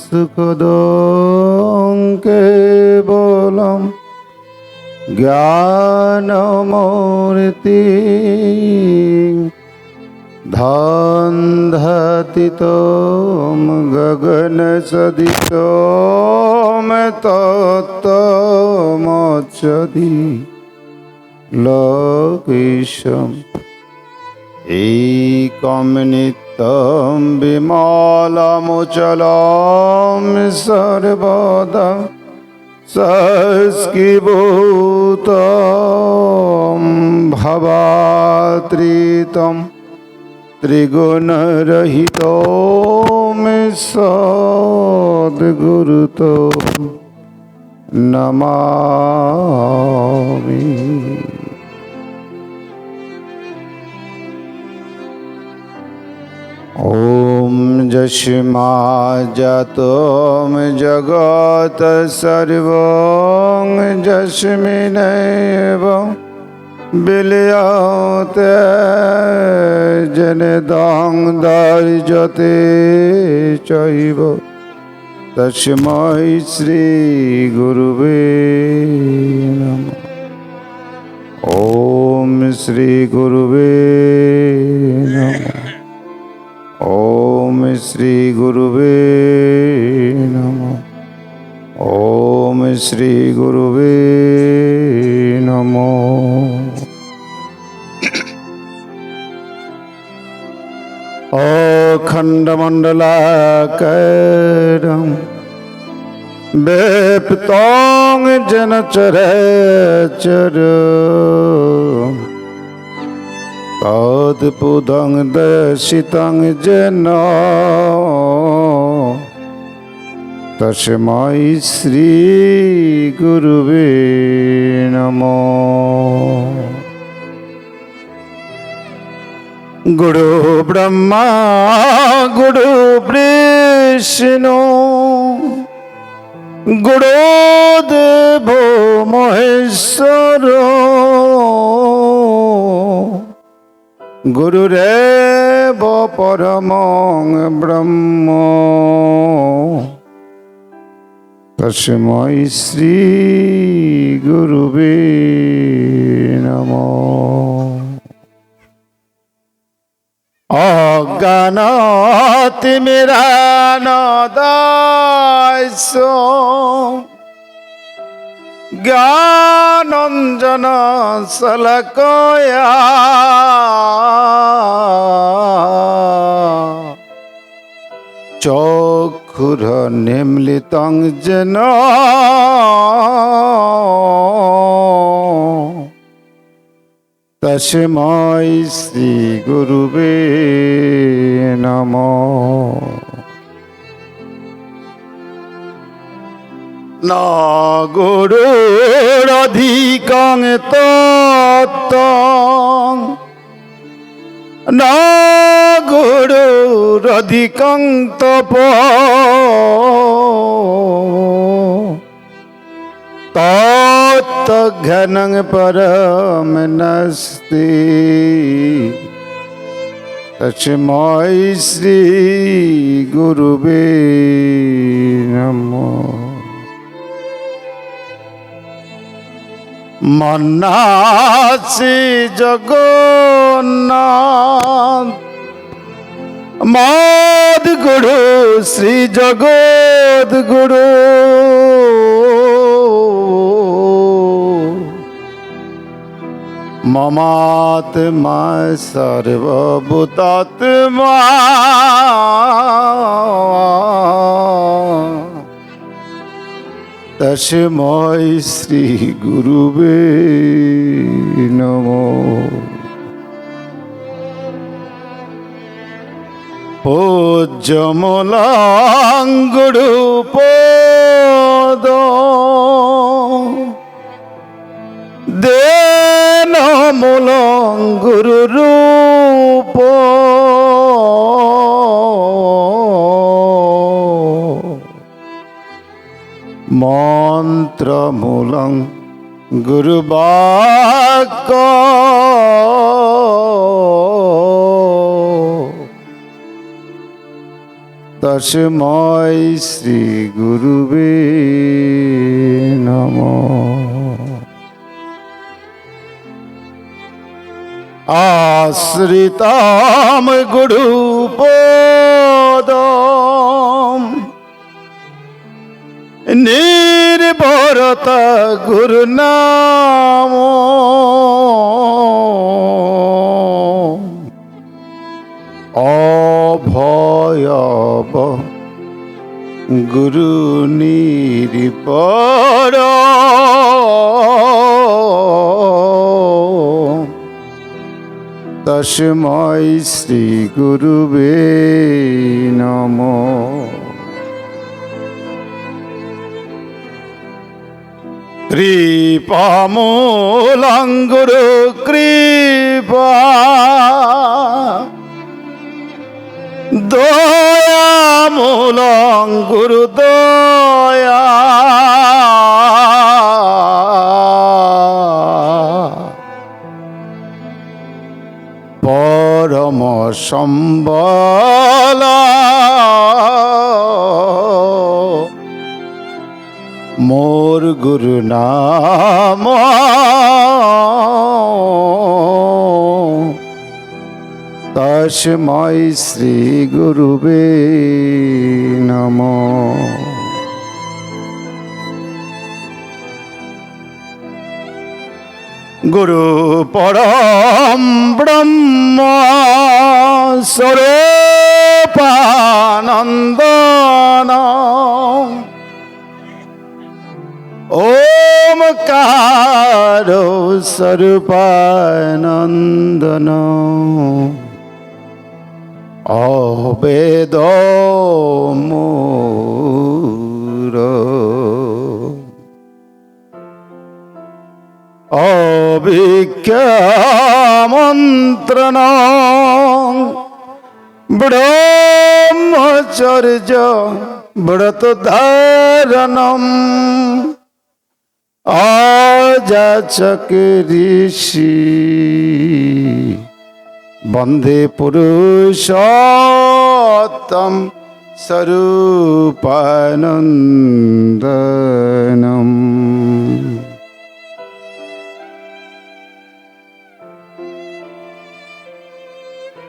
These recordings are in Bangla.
सुखदं केवलं ज्ञानमूर्ति ध्यानधातितं गगनसदृशं तत्त्वमच्युति लोकेशम् एकं नित्यं विमलमुचलं सर्वदा संस्कृतं भवात्रितं त्रिगुणरहितं सद्गुरुतं नमामि। ॐ यस्माज्जातं जगत् सर्वं यस्मिन्नेव विलीयते जनितं दर्शते चैव तस्मै श्रीगुरुवे नमः। ॐ श्रीगुरुवे नमः। ॐ श्रीगुरुवे नमः। ॐ श्रीगुरुवे नमः। अखण्डमण्डलाकारं व्याप्तं येन चराचरं तत्पदं दर्शितं येन तस्मै श्रीगुरुवे नमः। गुरु ब्रह्मा गुरु विष्णु गुरुदेवो महेश्वर गुरुरेव परमं ब्रह्म तस्मै श्रीगुरुवे नमः। अज्ञानतिमिरान्धस्य ज्ञानाञ्जनशलाकया चक्षुरुन्मीलितं येन तस्मै श्रीगुरुवे नमः। न गुरुरधिकं तत्त्वं न गुरुरधिकं तपः तत्त्वज्ञानं परं नास्ति तस्मै श्रीगुरुवे नमः। मन्नासि जगन्नाथ मद्गुरु श्री जगद्गुरु ममात्मा सर्वभूतात्मा तस्मै श्रीगुरुवे नमः। पूज्यमूलं गुरुपदं देनमूलं गुरुरूपं मन्त्रमूलं गुरुवाक्य তস্মৈ শ্রী গুরুবে নমঃ। আশ্রিতাম গুরুপদম নির্ভরতা গুরু নাম অভয়ব গুরু নির্ভর তস্মৈ শ্রী গুরুবে নমঃ। কৃপামূলং গুরু কৃপা দয়ামূলং গুরু দয়া পরম সম্বল মোর গুরু নাম তস্মৈ শ্রী গুরুবে নমঃ। গুরু পরম ব্রহ্ম স্বরূপানন্দন ওমকার স্বরূপানন্দন অবেদ মূর অভিজ্ঞা মন্ত্রণ ব্রহ্মচর্য ব্রত ধারণম অযাচক ঋষি বন্দে পুরুষোত্তম স্বরূপানন্দনম।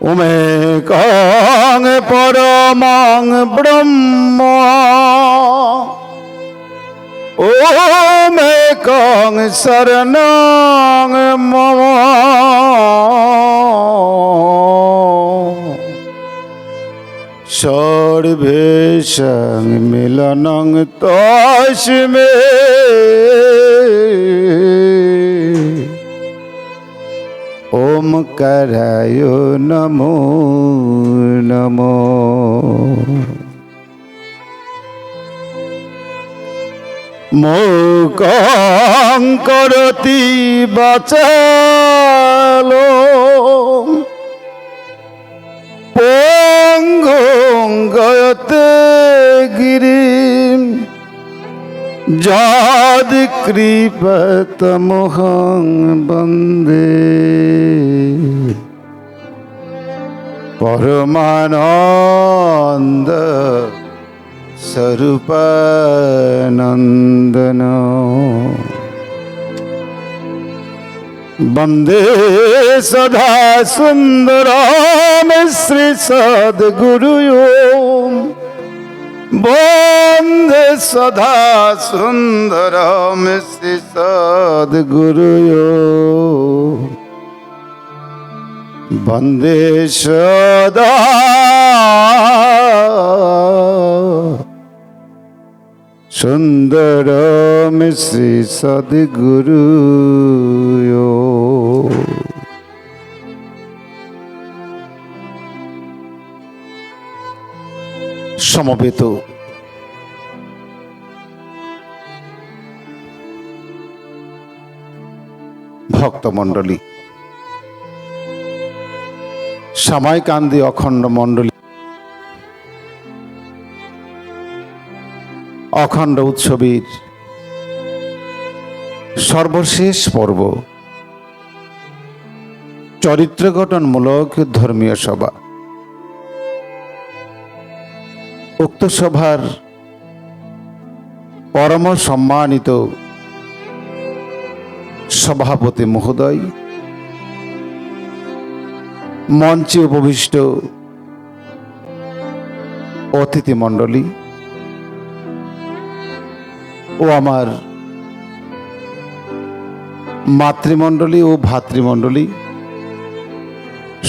ওমেকং পরমং ব্রহ্ম ওমেকং শরণং মম সর্বেষাং মিলনং তস্মৈ ওমকারায় নমো নমঃ। মুখং করোতি বাচালং পঙ্গুং গয়তে গিরিম যদ কৃপতমহং বন্দে পরমানন্দ স্বরূপানন্দন বন্দে সদা সুন্দরম শ্রী সদ্গুরু বন্দে সদা সুন্দরম শ্রী সদ্গুরু বন্দে সদা সুন্দরম শ্রী সদ্গুরু। সমবেত ভক্তমণ্ডলী, সামাইকান্দি অখণ্ড মণ্ডলী অখণ্ড উৎসবের সর্বশেষ পর্ব চরিত্র গঠনমূলক ধর্মীয় সভা। উক্ত সভার পরম সম্মানিত সভাপতি মহোদয়, মঞ্চে উপবিষ্ট অতিথি মণ্ডলী ও আমার মাতৃমণ্ডলী ও ভাতৃমণ্ডলী,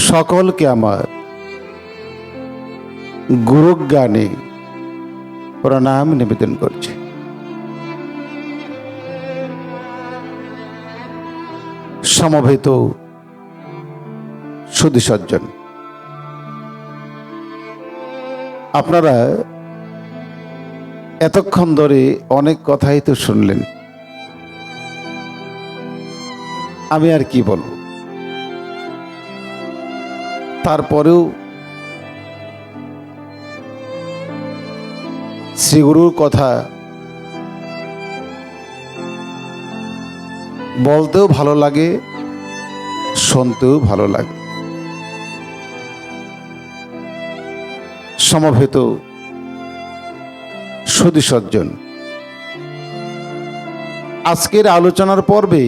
সকলকে আমার গুরুজ্ঞানে প্রণাম নিবেদন করছি। সমবেত সুধী সজ্জন, আপনারা এতক্ষণ ধরে অনেক কথাই তো শুনলেন, আমি আর কি বলবো। তারপরেও শ্রীগুরুর কথা বলতেও ভালো লাগে, শুনতেও ভালো লাগে। সমবেত সুধী সজ্জন, আজকের আলোচনার পর্বে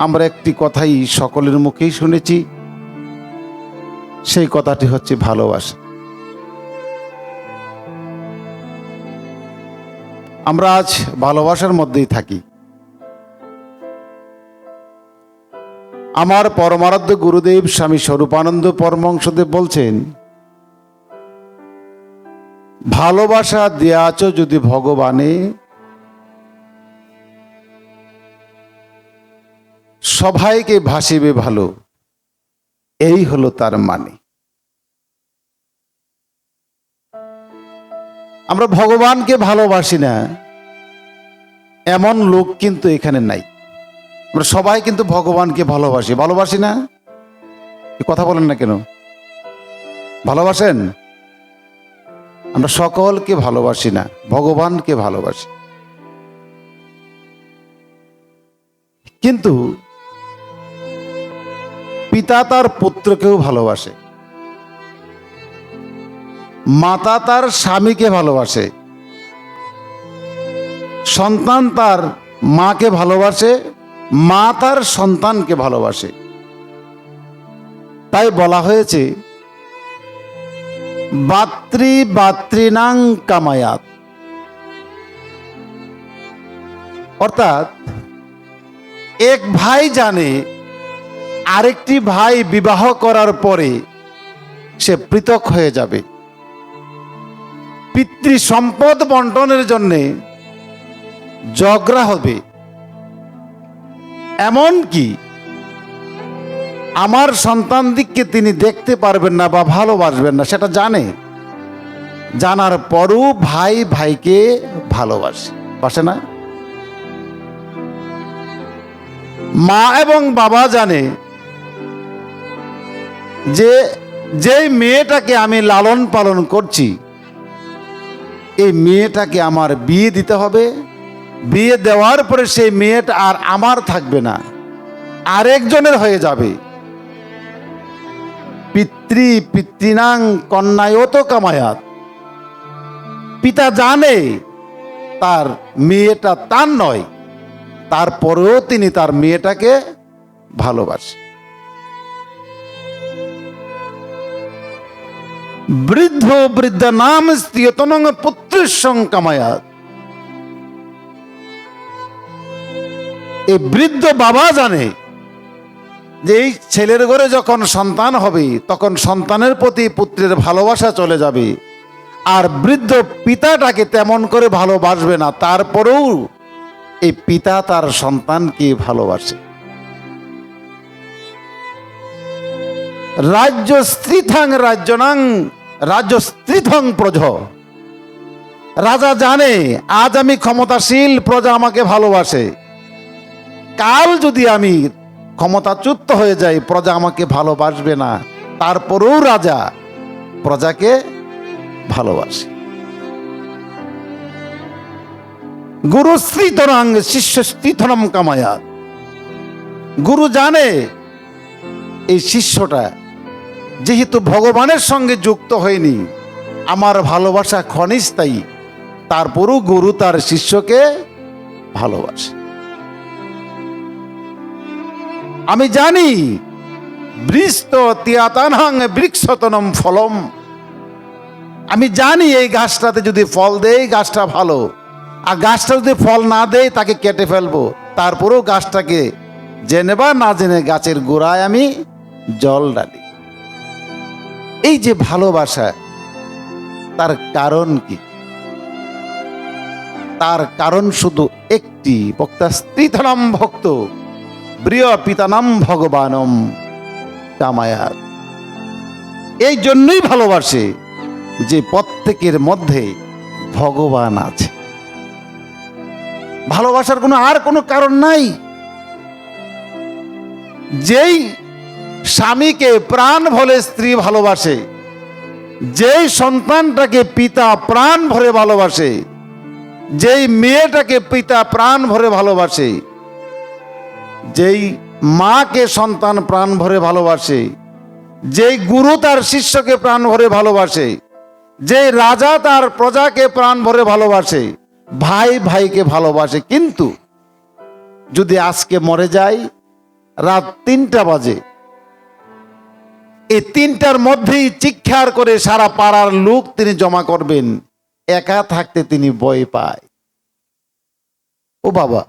আমরা একটি কথাই সকলের মুখেই শুনেছি, সেই কথাটি হচ্ছে ভালোবাসা। আমরা আজ ভালোবাসার মধ্যেই থাকি। আমার পরমারাধ্য গুরুদেব স্বামী স্বরূপানন্দ পরমহংসদেব বলছেন, ভালোবাসা দিয়াছ যদি ভগবানে, সবাইকে ভাসিবে ভালো, এই হলো তার মানে। আমরা ভগবানকে ভালোবাসি না এমন লোক কিন্তু এখানে নাই। আমরা সবাই কিন্তু ভগবানকে ভালোবাসি, ভালোবাসি না? কথা বলেন না কেন? ভালোবাসেন? আমরা সকলকে ভালোবাসি না, ভগবানকে ভালোবাসি। কিন্তু পিতা তার পুত্রকেও ভালোবাসে, মাতা তার স্বামীকে ভালোবাসে, সন্তান তার মাকে ভালোবাসে, মা তার সন্তানকে ভালোবাসে। তাই বলা হয়েছে ভাতৃ-ভাতৃণাং কামায়াত, অর্থাৎ এক ভাই জানে আরেকটি ভাই বিবাহ করার পরে সে পৃথক হয়ে যাবে। পিতৃ সম্পদ বন্টনের জন্য ঝগড়া হবে, এমন কি আমার সন্তান দিককে তিনি দেখতে পারবেন না বা ভালোবাসবেন না, সেটা জানে। জানার পরও ভাই ভাইকে ভালোবাসে, বাসে না? মা এবং বাবা জানে যে যেই মেয়েটাকে আমি লালন পালন করছি, এই মেয়েটাকে আমার বিয়ে দিতে হবে। বিয়ে দেওয়ার পরে সেই মেয়েটা আর আমার থাকবে না, আরেকজনের হয়ে যাবে। পিতৃ পিতৃণাং কন্যায়ত কামায়াত, পিতা জানে তার মেয়েটা তার নয়, তারপরেও তিনি তার মেয়েটাকে ভালোবাসে। বৃদ্ধ বৃদ্ধা নাম স্ত্রিয়তনং পুত্রসং কামায়াত, এই বৃদ্ধ বাবা জানে যে এই ছেলের ঘরে যখন সন্তান হবে তখন সন্তানের প্রতি পুত্রের ভালোবাসা চলে যাবে, আর বৃদ্ধ পিতাটাকে তেমন করে ভালোবাসবে না, তারপরেও এই পিতা তার সন্তানকে ভালোবাসে। রাজ্য স্ত্রীথাং রাজ্যনাং রাজ্য স্ত্রীথং প্রজ, রাজা জানে আজ আমি ক্ষমতাশীল, প্রজা আমাকে ভালোবাসে। কাল যদি আমি ক্ষমতাচ্যুত হয়ে যাই, প্রজা আমাকে ভালোবাসবে না, তারপরেও রাজা প্রজাকে ভালোবাসে। গুরু স্ত্রীতরাং শিষ্য স্ত্রীথনম কামায়াত, গুরু জানে এই শিষ্যটা যেহেতু ভগবানের সঙ্গে যুক্ত হয়নি, আমার ভালোবাসা ক্ষণস্থায়ী, তারপরও গুরু তার শিষ্যকে ভালোবাসে। আমি জানি বৃস্ত তিয়াতানাং বৃক্ষতনম ফলম, আমি জানি এই গাছটাতে যদি ফল দেয় গাছটা ভালো, আর গাছটা যদি ফল না দেয় তাকে কেটে ফেলবো। তারপরেও গাছটাকে জেনে বা না জেনে গাছের গোড়ায় আমি জল ঢালি। এই যে ভালোবাসা, তার কারণ কি? তার কারণ শুধু একটি, বক্তা স্ত্রীধনাম ভক্ত প্রিয় পিতানাম ভগবানম কামায়াত। এই জন্যই ভালোবাসে যে প্রত্যেকের মধ্যে ভগবান আছে। ভালোবাসার আর কোনো কারণ নাই। যেই স্বামীকে প্রাণ ভরে স্ত্রী ভালোবাসে, যেই সন্তানটাকে পিতা প্রাণ ভরে ভালোবাসে, যেই মেয়েটাকে পিতা প্রাণ ভরে ভালোবাসে, যেই মাকে সন্তান প্রাণ ভরে ভালোবাসে, যেই গুরু তার শিষ্যকে প্রাণ ভরে ভালোবাসে, যেই রাজা তার প্রজাকে প্রাণ ভরে ভালোবাসে, ভাই ভাইকে ভালোবাসে। কিন্তু যদি আজকে মরে যায় রাত 3টা বাজে, এই 3টার মধ্যেই চিৎকার করে সারা পাড়ার লোক তিনি জমা করবেন, একা থাকতে তিনি ভয় পায়। ও বাবা,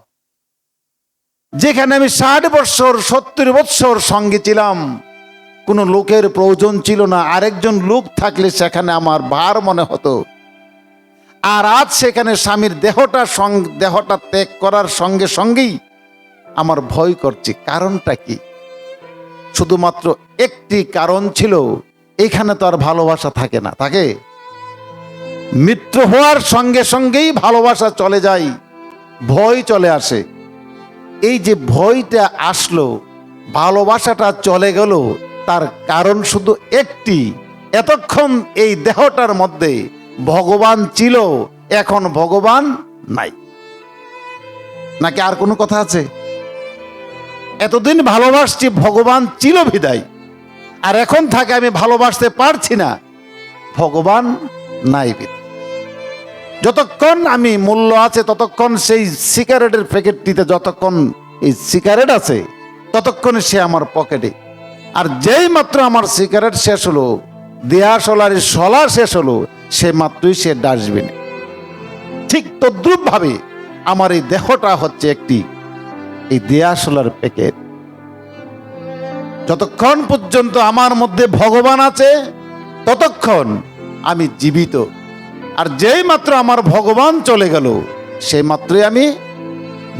যেখানে আমি 60 বছর 70 বছর সঙ্গে ছিলাম, কোনো লোকের প্রয়োজন ছিল না, আরেকজন লোক থাকলে সেখানে আমার ভার মনে হতো। আর আজ সেখানে স্বামীর দেহটা ত্যাগ করার সঙ্গে সঙ্গেই আমার ভয় করছে। কারণটা কি? শুধুমাত্র একটি কারণ ছিল, এখানে তো আর ভালোবাসা থাকে না। থাকে মৃত্যু হওয়ার সঙ্গে সঙ্গেই ভালোবাসা চলে যায়, ভয় চলে আসে। এই যে ভয়টা আসলো, ভালোবাসাটা চলে গেল, তার কারণ শুধু একটি, এতক্ষণ এই দেহটার মধ্যে ভগবান ছিল, এখন ভগবান নাই। নাকি আর কোনো কথা আছে? এতদিন ভালোবাসছি ভগবান ছিল বিদায়, আর এখন থাকে আমি ভালোবাসতে পারছি না, ভগবান নাই বিদায়। যতক্ষণ আমি মূল্য আছে ততক্ষণ সেই সিগারেটের প্যাকেটটিতে যতক্ষণ এই সিগারেট আছে ততক্ষণ সে আমার পকেটে। আর যেই মাত্র আমার সিগারেট শেষ হলো, দেয়াশলার শলা শেষ হলো, সে মাত্রই সে ডাস্টবিনে। ঠিক তদ্রুপ ভাবে আমার এই দেহটা হচ্ছে একটি এই দেয়াশলার প্যাকেট। যতক্ষণ পর্যন্ত আমার মধ্যে ভগবান আছে ততক্ষণ আমি জীবিত, আর যেই মাত্র আমার ভগবান চলে গেল সেই মাত্রই আমি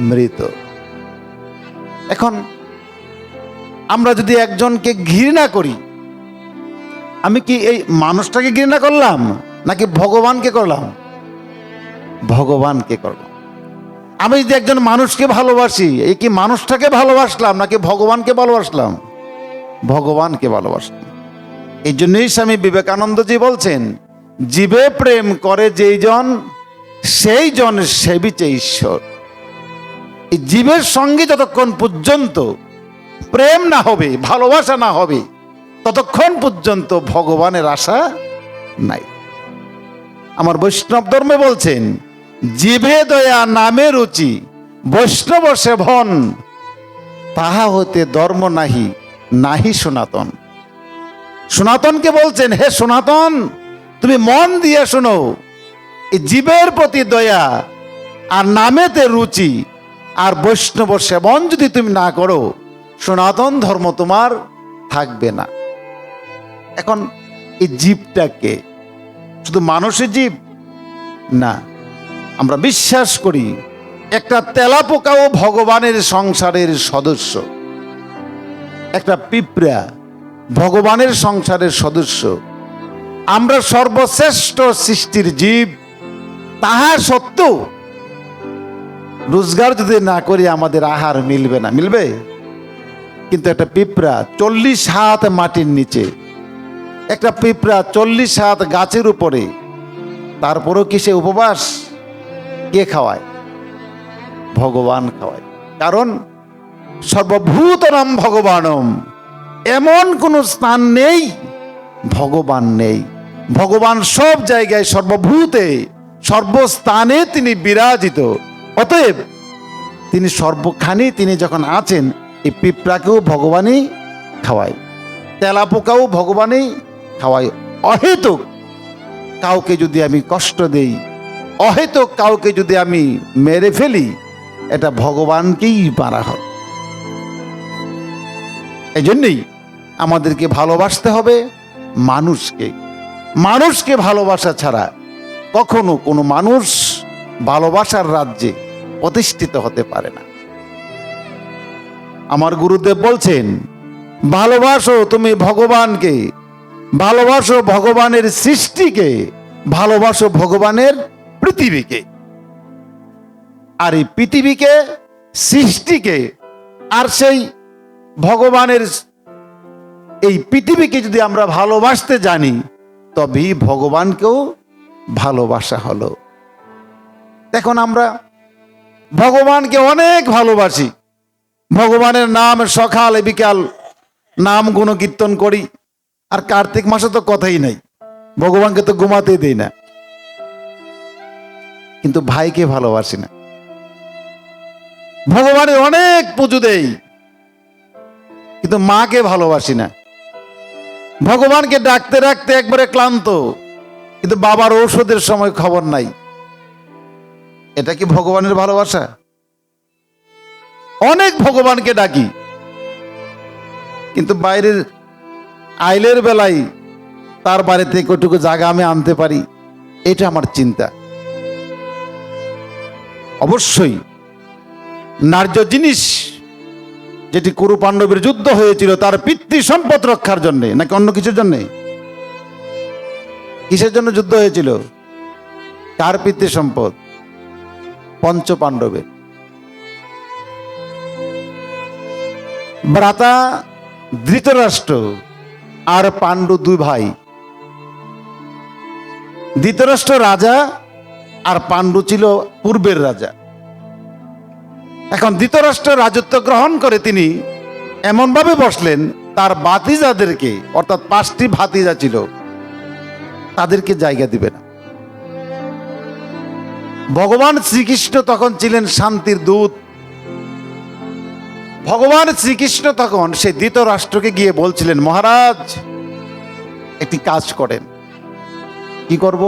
মৃত। এখন আমরা যদি একজনকে ঘৃণা করি, আমি কি এই মানুষটাকে ঘৃণা করলাম নাকি ভগবানকে করলাম? ভগবানকে করলাম। আমি যদি একজন মানুষকে ভালোবাসি, এই কি মানুষটাকে ভালোবাসলাম নাকি ভগবানকে ভালোবাসলাম? ভগবানকে ভালোবাসলাম। এই জন্যই স্বামী বিবেকানন্দজি বলছেন, জীবে প্রেম করে যেই জন সেই জন সেবিছে ঈশ্বর। এই জীবের সঙ্গে যতক্ষণ পর্যন্ত প্রেম না হবে, ভালোবাসা না হবে, ততক্ষণ পর্যন্ত ভগবানের আশা নাই। আমার বৈষ্ণব ধর্মে বলছেন, জিভে দয়া নামে রুচি বৈষ্ণব সেবন, তাহা হতে ধর্ম নাহি নাহি সনাতন। সনাতনকে বলছেন, হে সনাতন, তুমি মন দিয়ে শোনো, এই জীবের প্রতি দয়া আর নামেতে রুচি আর বৈষ্ণব সেবন যদি তুমি না করো, সনাতন ধর্ম তোমার থাকবে না। এখন এই জীবটাকে শুধু মানুষের জীব না, আমরা বিশ্বাস করি একটা তেলাপোকাও ভগবানের সংসারের সদস্য, একটা পিঁপড়া ভগবানের সংসারের সদস্য। আমরা সর্বশ্রেষ্ঠ সৃষ্টির জীব, তাহা সত্ত্বেও রোজগার যদি না করি আমাদের আহার মিলবে না। মিলবে? কিন্তু একটা পিঁপড়া 40 হাত মাটির নিচে, একটা পিঁপড়া 40 হাত গাছের উপরে, তারপরও কি সে উপবাস? কে খাওয়ায়? ভগবান খাওয়ায়। কারণ সর্বভূতনাম ভগবানম, এমন কোন স্থান নেই ভগবান নেই। ভগবান সব জায়গায় সর্বভূতে সর্বস্থানে তিনি বিরাজিত। অতএব তিনি সর্বখানে তিনি যখন আছেন, এই পিঁপড়াকেও ভগবানই খাওয়ায়, তেলাপোকাও ভগবানই খাওয়ায়। অহেতুক কাউকে যদি আমি কষ্ট দেই, অহেতুক কাউকে যদি আমি মেরে ফেলি, এটা ভগবানকেই মারা হয়। এই জন্যই আমাদেরকে ভালোবাসতে হবে মানুষকে। মানুষকে ভালোবাসা ছাড়া কখনো কোনো মানুষ ভালোবাসার রাজ্যে প্রতিষ্ঠিত হতে পারে না। আমার গুরুদেব বলছেন, ভালোবাসো তুমি ভগবানকে, ভালোবাসো ভগবানের সৃষ্টিকে, ভালোবাসো ভগবানের পৃথিবীকে। আর এই পৃথিবীকে, সৃষ্টিকে, আর সেই ভগবানের এই পৃথিবীকে যদি আমরা ভালোবাসতে জানি, তবেই ভগবানকেও ভালোবাসা হলো। এখন আমরা ভগবানকে অনেক ভালোবাসি, ভগবানের নাম সকালে বিকাল নাম গুণকীর্তন করি। আর কার্তিক মাসে তো কথাই নাই, ভগবানকে তো ঘুমাতেই দেই না। কিন্তু ভাইকে ভালোবাসি না। ভগবানের অনেক পুজো দেই, কিন্তু মাকে ভালোবাসি না। ভগবানকে ডাকতে ডাকতে একবারে ক্লান্ত, কিন্তু বাবার ঔষধের সময় খবর নাই। এটা কি ভগবানের ভালোবাসা? অনেক ভগবানকে ডাকি, কিন্তু বাইরের আইলের বেলায় তার বাড়িতে কতটুকু জায়গা আমি আনতে পারি, এটা আমার চিন্তা। অবশ্যই ন্যায্য জিনিস, যেটি কুরু পাণ্ডবের যুদ্ধ হয়েছিল তার পিতৃ সম্পদ রক্ষার জন্য, নাকি অন্য কিছুর জন্য? কিসের জন্য যুদ্ধ হয়েছিল? কার পিতৃ সম্পদ? পঞ্চ পাণ্ডবের। ভ্রাতা ধৃতরাষ্ট্র আর পাণ্ডু দুই ভাই। ধৃতরাষ্ট্র রাজা আর পাণ্ডু ছিল পূর্বের রাজা। এখন ধৃতরাষ্ট্র রাজত্ব গ্রহণ করে তিনি এমনভাবে বসলেন, তার ভাতিজাদেরকে, অর্থাৎ 5টি ভাতিজা ছিল, তাদেরকে জায়গা দিবে না। ভগবান শ্রীকৃষ্ণ তখন ছিলেন শান্তির দূত। ভগবান শ্রীকৃষ্ণ তখন সেই ধৃতরাষ্ট্রকে গিয়ে বলছিলেন, মহারাজ একটি কাজ করেন। কি করব?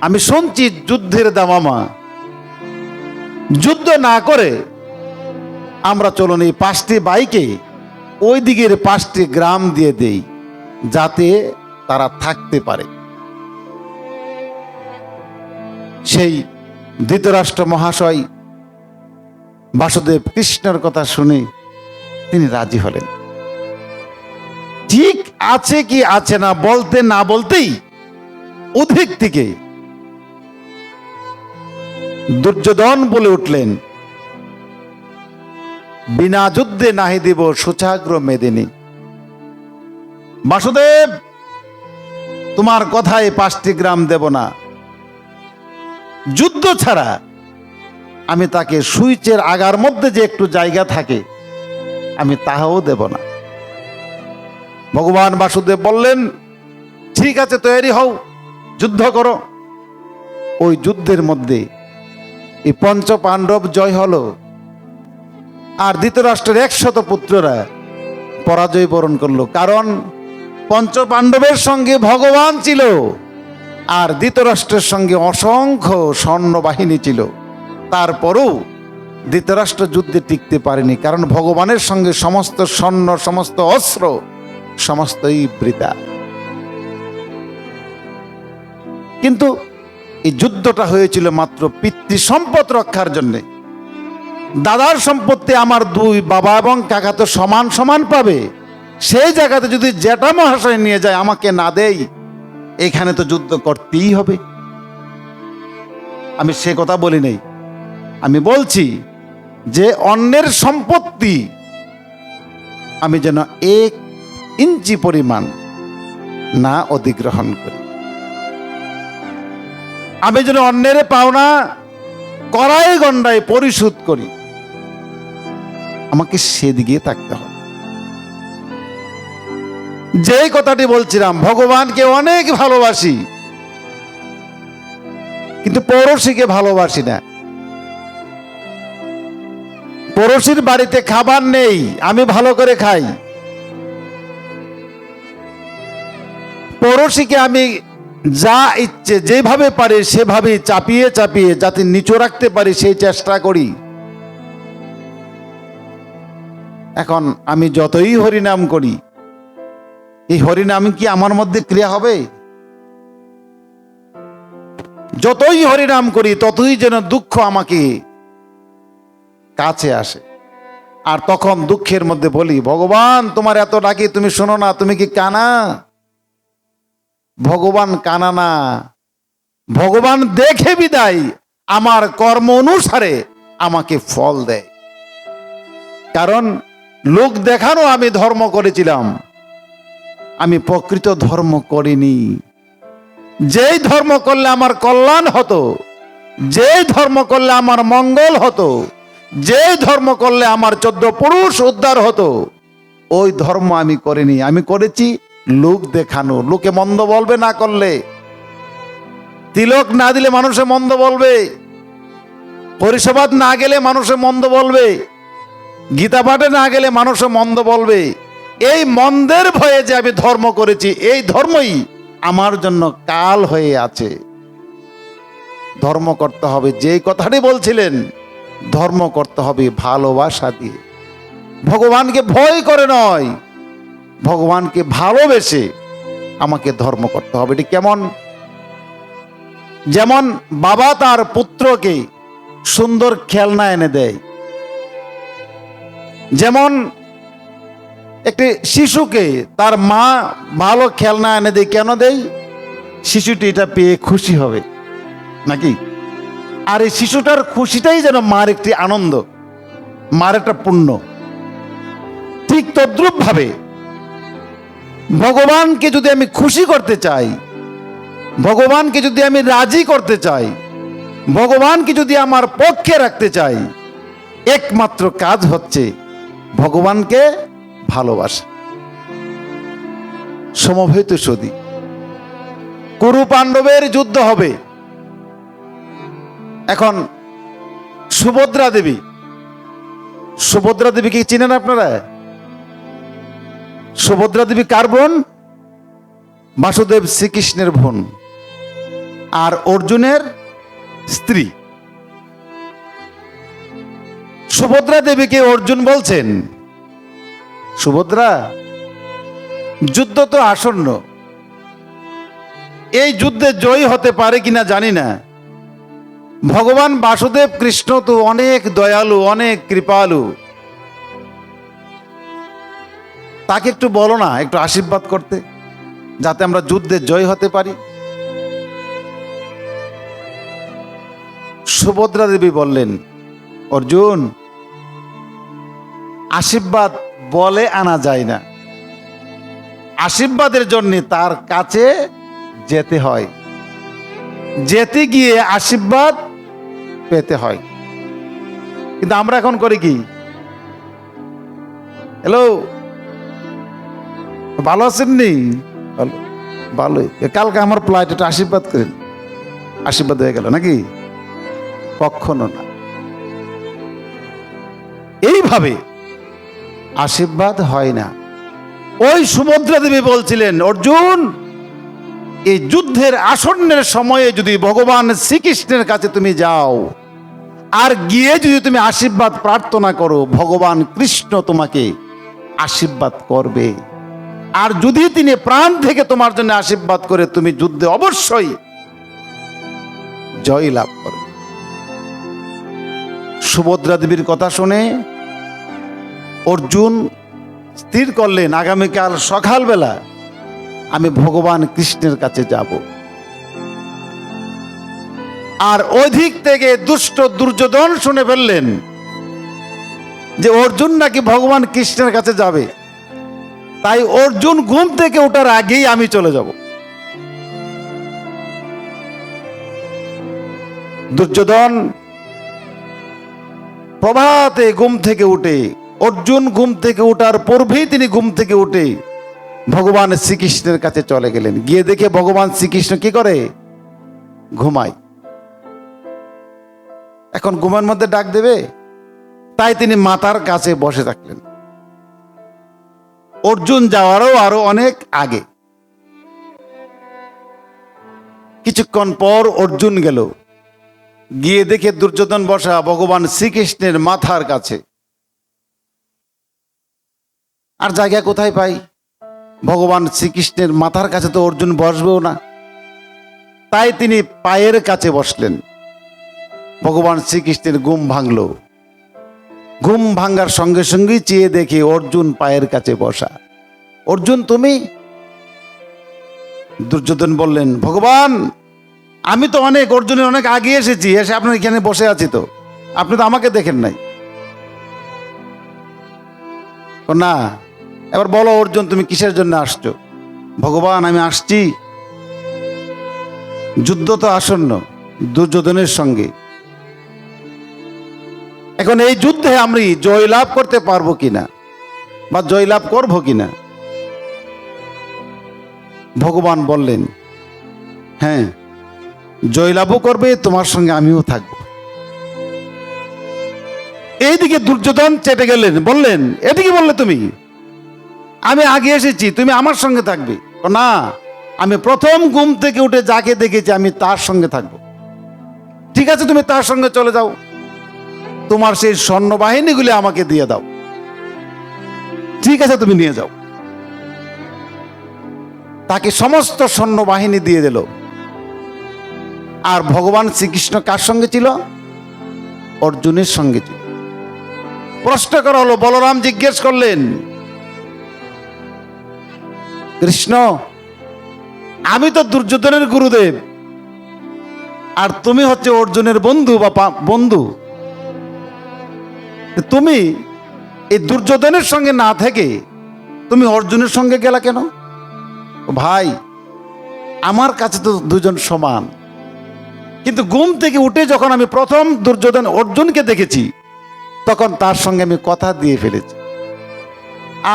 আমি শুনছি যুদ্ধের দামামা, যুদ্ধ না করে আমরা চলুন এই 5টি ভাইকে ওই দিকের 5টি গ্রাম দিয়ে দেই, যাতে তারা থাকতে পারে। সেই ধৃতরাষ্ট্র মহাশয় বাসুদেব কৃষ্ণের কথা শুনে তিনি রাজি হলেন। ঠিক আছে কি আছে না বলতে না বলতেই অধিক থেকে দুর্যোধন বলে উঠলেন, বিনা যুদ্ধে নাহি দিব সুচাগ্র মেদিনী। বাসুদেব, তোমার কথায় 5টি গ্রাম দেব না। যুদ্ধ ছাড়া আমি তাকে সুইচের আগার মধ্যে যে একটু জায়গা থাকে, আমি তাহাও দেব না। ভগবান বাসুদেব বললেন, ঠিক আছে, তৈরি হও, যুদ্ধ করো। ওই যুদ্ধের মধ্যে এই পঞ্চ পাণ্ডব জয় হলো, আর ধৃতরাষ্ট্রের 100 পুত্ররা পরাজয় বরণ করলো। কারণ পঞ্চ পাণ্ডবের সঙ্গে ভগবান ছিল, আর ধৃতরাষ্ট্রের সঙ্গে অসংখ্য সৈন্যবাহিনী ছিল। তারপরও ধৃতরাষ্ট্র যুদ্ধে টিকতে পারেনি, কারণ ভগবানের সঙ্গে সমস্ত সৈন্য, সমস্ত অস্ত্র, সমস্তই বৃথা। কিন্তু এই যুদ্ধটা হয়েছিল মাত্র পিতৃ সম্পদ রক্ষার জন্যে। দাদার সম্পত্তি আমার 2 বাবা এবং কাকা তো সমান সমান পাবে, সেই জায়গাতে যদি জ্যাঠা মহাশয় নিয়ে যায়, আমাকে না দেই, এখানে তো যুদ্ধ করতেই হবে। আমি সে কথা বলি নাই। আমি বলছি যে অন্যের সম্পত্তি আমি যেন 1 ইঞ্চি পরিমাণ না অধিগ্রহণ করি। আমি যেন অন্যের পাওনা কড়াই গন্ডায় পরিশোধ করি, আমাকে সেদিকে থাকতে হবে। যেই কথাটি বলছিলাম, ভগবানকে অনেক ভালোবাসি কিন্তু পড়োশিকে ভালোবাসি না। পড়োশির বাড়িতে খাবার নেই, আমি ভালো করে খাই। পড়োশিকে আমি যা ইচ্ছে যেভাবে পারি সেভাবে চাপিয়ে চাপিয়ে যাতে নিচু রাখতে পারি সেই চেষ্টা করি। এখন আমি যতই হরিনাম করি, এই হরিনাম কি আমার মধ্যে ক্রিয়া হবে? যতই হরিনাম করি ততই যেন দুঃখ আমাকে কাছে আসে। আর তখন দুঃখের মধ্যে বলি, ভগবান তোমার এত ডাকি তুমি শোনো না, তুমি কি কানা? ভগবান কানা না, ভগবান দেখে বিদায় আমার কর্ম অনুসারে আমাকে ফল দেয়। কারণ লোক দেখানো আমি ধর্ম করেছিলাম, আমি প্রকৃত ধর্ম করিনি। যেই ধর্ম করলে আমার কল্যাণ হতো, যেই ধর্ম করলে আমার মঙ্গল হতো, যেই ধর্ম করলে আমার 14 পুরুষ উদ্ধার হতো, ওই ধর্ম আমি করিনি। আমি করেছি লোক দেখানো। লোকে মন্দ বলবে না করলে, তিলক না দিলে মানুষে মন্দ বলবে, পরিষেবাদ না গেলে মানুষে মন্দ বলবে, গীতা পাঠে না গেলে মানুষে মন্দ বলবে। এই মন্দের ভয়ে যে আমি ধর্ম করেছি, এই ধর্মই আমার জন্য কাল হয়ে আছে। ধর্ম করতে হবে, যে কথাটি বলছিলেন, ধর্ম করতে হবে ভালোবাসা দিয়ে, ভগবানকে ভয় করে নয়, ভগবানকে ভালোবেসে আমাকে ধর্ম করতে হবে। এটি কেমন? যেমন বাবা তার পুত্রকে সুন্দর খেলনা এনে দেয়, যেমন একটি শিশুকে তার মা ভালো খেলনা এনে দেয়। কেন দেয়? শিশুটি এটা পেয়ে খুশি হবে নাকি? আর এই শিশুটার খুশিটাই যেন মার একটি আনন্দ, মার একটা পুণ্য। ঠিক তদ্রূপ ভাবে ভগবানকে যদি আমি খুশি করতে চাই, ভগবানকে যদি আমি রাজি করতে চাই, ভগবানকে যদি আমার পক্ষে রাখতে চাই, একমাত্র কাজ হচ্ছে ভগবানকে ভালোবাসা। সমবেত সদী কুরু পাণ্ডবের যুদ্ধ হবে। এখন সুভদ্রা দেবী, সুভদ্রা দেবীকে চিনেন আপনারা? সুভদ্রা দেবী কার বোন? বাসুদেব শ্রীকৃষ্ণের বোন আর অর্জুনের স্ত্রী। সুভদ্রা দেবীকে অর্জুন বলছেন, সুভদ্রা, যুদ্ধ তো আসন্ন, এই যুদ্ধে জয়ী হতে পারে কিনা জানি না। ভগবান বাসুদেব কৃষ্ণ তো অনেক দয়ালু, অনেক কৃপালু, তাকে একটু বলো না, একটু আশীর্বাদ করতে, যাতে আমরা যুদ্ধে জয় হতে পারি। সুভদ্রা দেবী বললেন, অর্জুন, আশীর্বাদ বলে আনা যায় না, আশীর্বাদের জন্য তার কাছে যেতে হয়, যেতে গিয়ে আশীর্বাদ পেতে হয়। কিন্তু আমরা এখন করি কি? হ্যালো, ভালো আছেন নি? ভালোই। কালকে আমার ফ্লাইট, এটা আশীর্বাদ করেন, আশীর্বাদ হয়ে গেল নাকি? কখনো না। এইভাবে আশীর্বাদ হয় না। ওই সুভদ্রা দেবী বলছিলেন, অর্জুন, এই যুদ্ধের আসন্নের সময়ে যদি ভগবান শ্রীকৃষ্ণের কাছে তুমি যাও আর গিয়ে যদি তুমি আশীর্বাদ প্রার্থনা করো, ভগবান কৃষ্ণ তোমাকে আশীর্বাদ করবে। আর যদি তিনি প্রাণ থেকে তোমার জন্য আশীর্বাদ করে, তুমি যুদ্ধে অবশ্যই জয় লাভ করবে। সুভদ্রা দেবীর কথা শুনে অর্জুন স্থির করলেন, আগামীকাল সকালবেলা আমি ভগবান কৃষ্ণের কাছে যাব। আর অধিক থেকে দুষ্ট দুর্যোধন শুনে ফেললেন যে অর্জুন নাকি ভগবান কৃষ্ণের কাছে যাবে, তাই অর্জুন ঘুম থেকে ওঠার আগেই আমি চলে যাব। দুর্যোধন প্রভাতে ঘুম থেকে উঠে, অর্জুন ঘুম থেকে উঠার পূর্বেই তিনি ঘুম থেকে উঠে ভগবান শ্রীকৃষ্ণের কাছে চলে গেলেন, গিয়ে দেখে ভগবান শ্রীকৃষ্ণ কি করে, ঘুমায়। এখন ঘুমের মধ্যে ডাক দেবে, তাই তিনি মাতার কাছে বসে থাকলেন। অর্জুন যাওয়ারও আরো অনেক আগে। কিছুক্ষণ পর অর্জুন গেল, গিয়ে দেখে দুর্যোধন বসা ভগবান শ্রীকৃষ্ণের মাথার কাছে। আর জায়গা কোথায় পাই, ভগবান শ্রীকৃষ্ণের মাথার কাছে তো অর্জুন বসবেও না, তাই তিনি পায়ের কাছে বসলেন। ভগবান শ্রীকৃষ্ণের ঘুম ভাঙল। ঘুম ভাঙ্গার সঙ্গে সঙ্গেই চেয়ে দেখে অর্জুন পায়ের কাছে বসা। অর্জুন তুমি? দুর্যোধন বললেন, ভগবান আমি তো অর্জুনের অনেক আগে এসেছি, এসে আপনার এখানে বসে আছি, তো আপনি তো আমাকে দেখেন নাই। না, এবার বলো অর্জুন তুমি কিসের জন্য আসছো? ভগবান আমি আসছি, যুদ্ধ তো আসন্ন দুর্যোধনের সঙ্গে। এখন এই যুদ্ধে আমি জয়লাভ করতে পারবো কিনা বা জয়লাভ করবো কিনা। ভগবান বললেন, হ্যাঁ জয়লাভও করবে, তোমার সঙ্গে আমিও থাকবো। এইদিকে দুর্যোধন চেটে গেলেন, বললেন এটা কি বললে তুমি? আমি আগে এসেছি, তুমি আমার সঙ্গে থাকবে না। আমি প্রথম ঘুম থেকে উঠে যাকে দেখেছি আমি তার সঙ্গে থাকবো। ঠিক আছে তুমি তার সঙ্গে চলে যাও, তোমার সেই সৈন্যবাহিনীগুলি আমাকে দিয়ে দাও। ঠিক আছে তুমি নিয়ে যাও। তাকে সমস্ত সৈন্যবাহিনী দিয়ে দিল। আর ভগবান শ্রীকৃষ্ণ কার সঙ্গে ছিল? অর্জুনের সঙ্গে ছিল। প্রশ্ন করা হলো, বলরাম জিজ্ঞেস করলেন, কৃষ্ণ আমি তো দুর্যোধনের গুরুদেব, আর তুমি হচ্ছে অর্জুনের বন্ধু বা বন্ধু, তুমি এই দুর্যোধনের সঙ্গে না থেকে তুমি অর্জুনের সঙ্গে গেলা কেন? ভাই আমার কাছে তো দুজন সমান, কিন্তু ঘুম থেকে উঠে যখন আমি প্রথম দুর্যোধন অর্জুনকে দেখেছি তখন তার সঙ্গে আমি কথা দিয়ে ফেলেছি।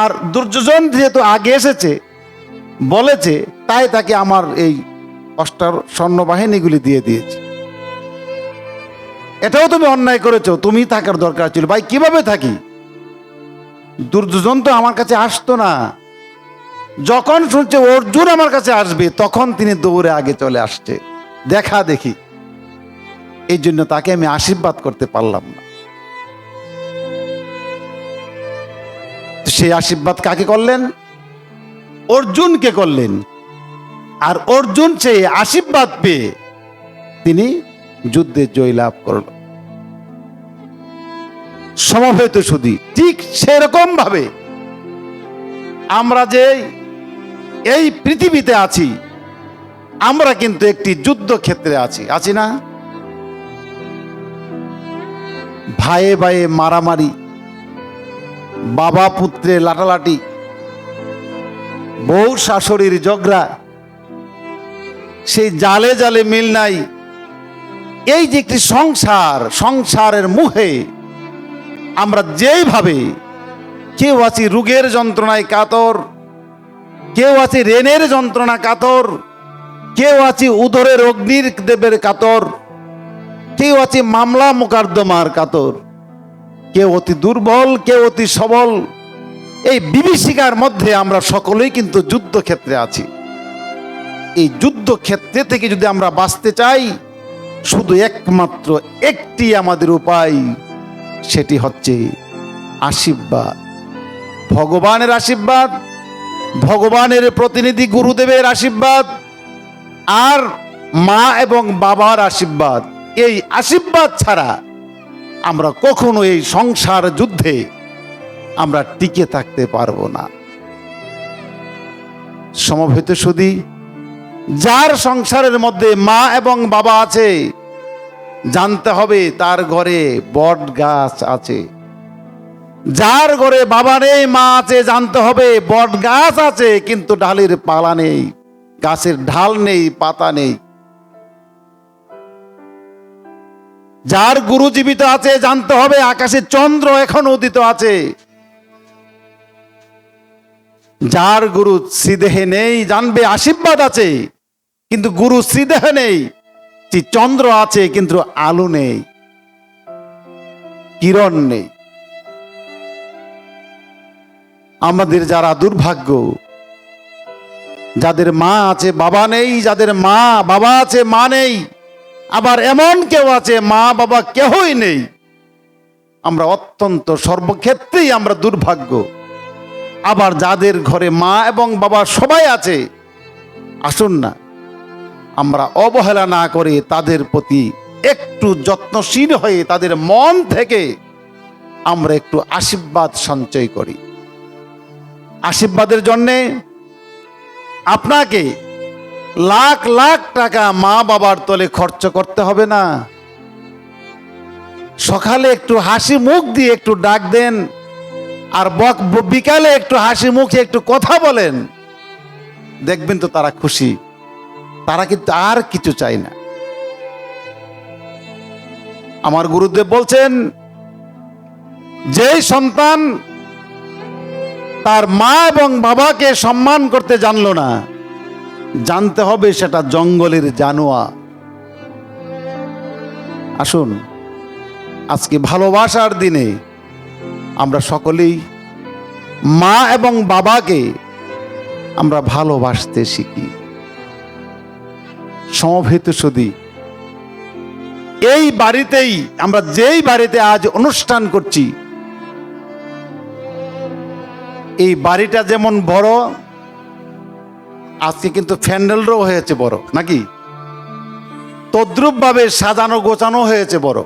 আর দুর্যোধন যেহেতু আগে এসেছে বলেছে, তাই তাকে আমার এই অষ্টার সৈন্যবাহিনীগুলি দিয়ে দিয়েছি। এটাও তুমি অন্যায় করেছো, তুমি থাকার দরকার ছিল। ভাই কিভাবে থাকি? দুর্যোধন তো আমার কাছে আসতো না, যখন শুনছে অর্জুন আমার কাছে আসবে তখন তিনি দৌড়ে আগে চলে আসছে, দেখা দেখি। এই জন্য তাকে আমি আশীর্বাদ করতে পারলাম না। সেই আশীর্বাদ কাকে করলেন? অর্জুনকে করলেন। আর অর্জুন সেই আশীর্বাদ পেয়ে তিনি যুদ্ধে জয়লাভ করল। সমবেত সুধী, ঠিক সেরকম ভাবে আমরা যে এই পৃথিবীতে আছি, আমরা কিন্তু একটি যুদ্ধক্ষেত্রে আছি না? ভাইয়ে ভাইয়ে মারামারি, বাবা পুত্রে লাটালাটি, বউ শাশুড়ির ঝগড়া, সেই জালে জালে মিল নাই। এই যে একটি সংসারের মুহে আমরা যেইভাবে, কেউ আছি রোগের যন্ত্রণায় কাতর, কেউ আছে ঋণের যন্ত্রণা কাতর, কেউ আছে উদরের অগ্নির দেবের কাতর, কেউ আছে মামলা মোকদ্দমার কাতর, কেউ অতি দুর্বল, কেউ অতি সবল। এই বিভীষিকার মধ্যে আমরা সকলেই কিন্তু যুদ্ধক্ষেত্রে আছি। এই যুদ্ধক্ষেত্রে থেকে যদি আমরা বাঁচতে চাই, শুধু একমাত্র একটি আমাদের উপায়, সেটি হচ্ছে আশীর্বাদ, ভগবানের আশীর্বাদ, ভগবানের প্রতিনিধি গুরুদেবের আশীর্বাদ, আর মা এবং বাবার আশীর্বাদ। এই আশীর্বাদ ছাড়া আমরা কখনো এই সংসার যুদ্ধে আমরা টিকে থাকতে পারবো না। সমবেত সুধী, যার সংসারের মধ্যে মা এবং বাবা আছে, জানতে হবে তার ঘরে বট গাছ আছে। যার ঘরে বাবা নেই, মা আছে, জানতে হবে বট গাছ আছে, কিন্তু ডালের পালা নেই, গাছের ঢাল নেই, পাতা নেই। যার গুরু জীবিত আছে, জানতে হবে আকাশে চন্দ্র এখনো উদিত আছে। যার গুরু শ্রীদেহে নেই জানবে আশীর্বাদ আছে, কিন্তু গুরু শ্রীদেহে নেই। চন্দ্র আছে কিন্তু আলো নেই, কিরণ নেই। আমাদের যারা দুর্ভাগ্য, যাদের মা আছে বাবা নেই, যাদের মা বাবা আছে মা নেই, আবার এমন কেউ আছে মা বাবা কেহই নেই, আমরা অত্যন্ত সর্বক্ষেত্রেই আমরা দুর্ভাগ্য। আবার যাদের ঘরে মা এবং বাবা সবাই আছে, আসুন না আমরা অবহেলা না করে তাদের প্রতি একটু যত্নশীল হয়ে তাদের মন থেকে আমরা একটু আশীর্বাদ সঞ্চয় করি। আশীর্বাদের জন্যে আপনাকে লাখ লাখ টাকা মা বাবার তলে খরচ করতে হবে না। সকালে একটু হাসি মুখ দিয়ে একটু ডাক দেন, আর বিকালে একটু হাসি মুখে একটু কথা বলেন, দেখবেন তো তারা খুশি। তারা কিন্তু আর কিছু চায় না। আমার গুরুদেব বলছেন, যেই সন্তান তার মা এবং বাবাকে সম্মান করতে জানলো না, জানতে হবে সেটা জঙ্গলের জানোয়ার। আসুন আজকে ভালোবাসার দিনে আমরা সকলেই মা এবং বাবাকে আমরা ভালোবাসতে শিখি। সমবেত সুধী, এই বাড়িতেই আমরা যেই বাড়িতে আজ অনুষ্ঠান করছি, এই বাড়িটা যেমন বড়, আজকে কিন্তু প্যান্ডেলও হয়েছে বড়, নাকি তদ্রুপ ভাবে সাজানো গোছানো হয়েছে বড়।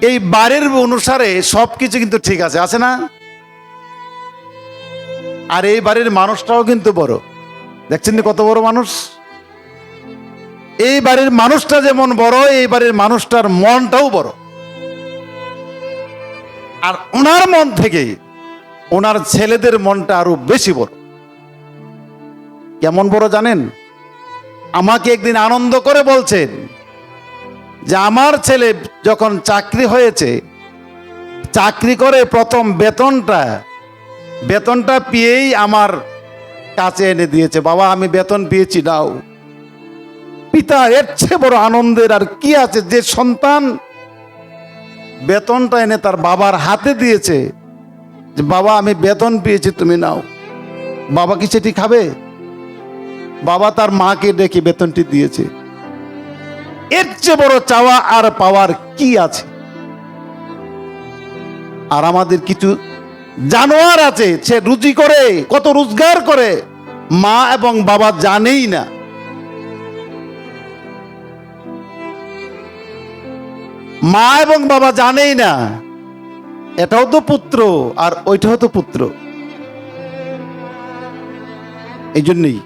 এই বাড়ির অনুসারে সবকিছু কিন্তু ঠিক আছে, আছে না? আর এই বাড়ির মানুষটাও কিন্তু বড়, দেখছেন কত বড় মানুষ। এই বাড়ির মানুষটা যেমন বড়, এই বাড়ির মানুষটার মনটাও বড়। আর ওনার মন থেকে ওনার ছেলেদের মনটা আরো বেশি বড়। কেমন বড় জানেন? আমাকে একদিন আনন্দ করে বলছেন যে আমার ছেলে যখন চাকরি হয়েছে, চাকরি করে প্রথম বেতনটা পেয়েই আমার কাছে এনে দিয়েছে, বাবা আমি বেতন পেয়েছি নাও। পিতা এর চেয়ে বড় আনন্দের আর কি আছে? যে সন্তান বেতনটা এনে তার বাবার হাতে দিয়েছে, যে বাবা আমি বেতন পেয়েছি তুমি নাও। বাবা কি সেটি খাবে? বাবা তার মাকে ডেকে বেতনটি দিয়েছে। এর চেয়ে বড় চাওয়া আর পাওয়ার কি আছে? আর আমাদের কিছু জানোয়ার আছে, সে রুজি করে, কত রোজগার করে, মা এবং বাবা জানেই না। মা এবং বাবা জানেই না এটাও তো পুত্র আর ওইটাও তো পুত্র। এই জন্যই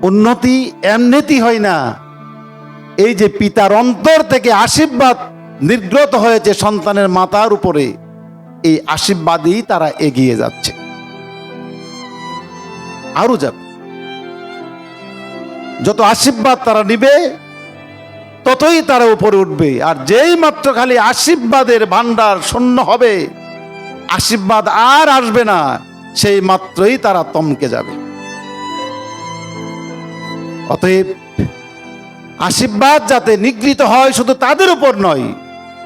উন্নতি এমনিতেই হয় না। এই যে পিতার অন্তর থেকে আশীর্বাদ নির্গত হয়েছে সন্তানের মাথার উপরে, এই আশীর্বাদেই তারা এগিয়ে যাচ্ছে, আরো যাবে। যত আশীর্বাদ তারা নিবে ততই তারা উপরে উঠবে। আর যেই মাত্র খালি আশীর্বাদের ভান্ডার শূন্য হবে, আশীর্বাদ আর আসবে না, সেই মাত্রই তারা থমকে যাবে। অতএব আশীর্বাদ যাতে নিগৃহীত হয় শুধু তাদের উপর নয়,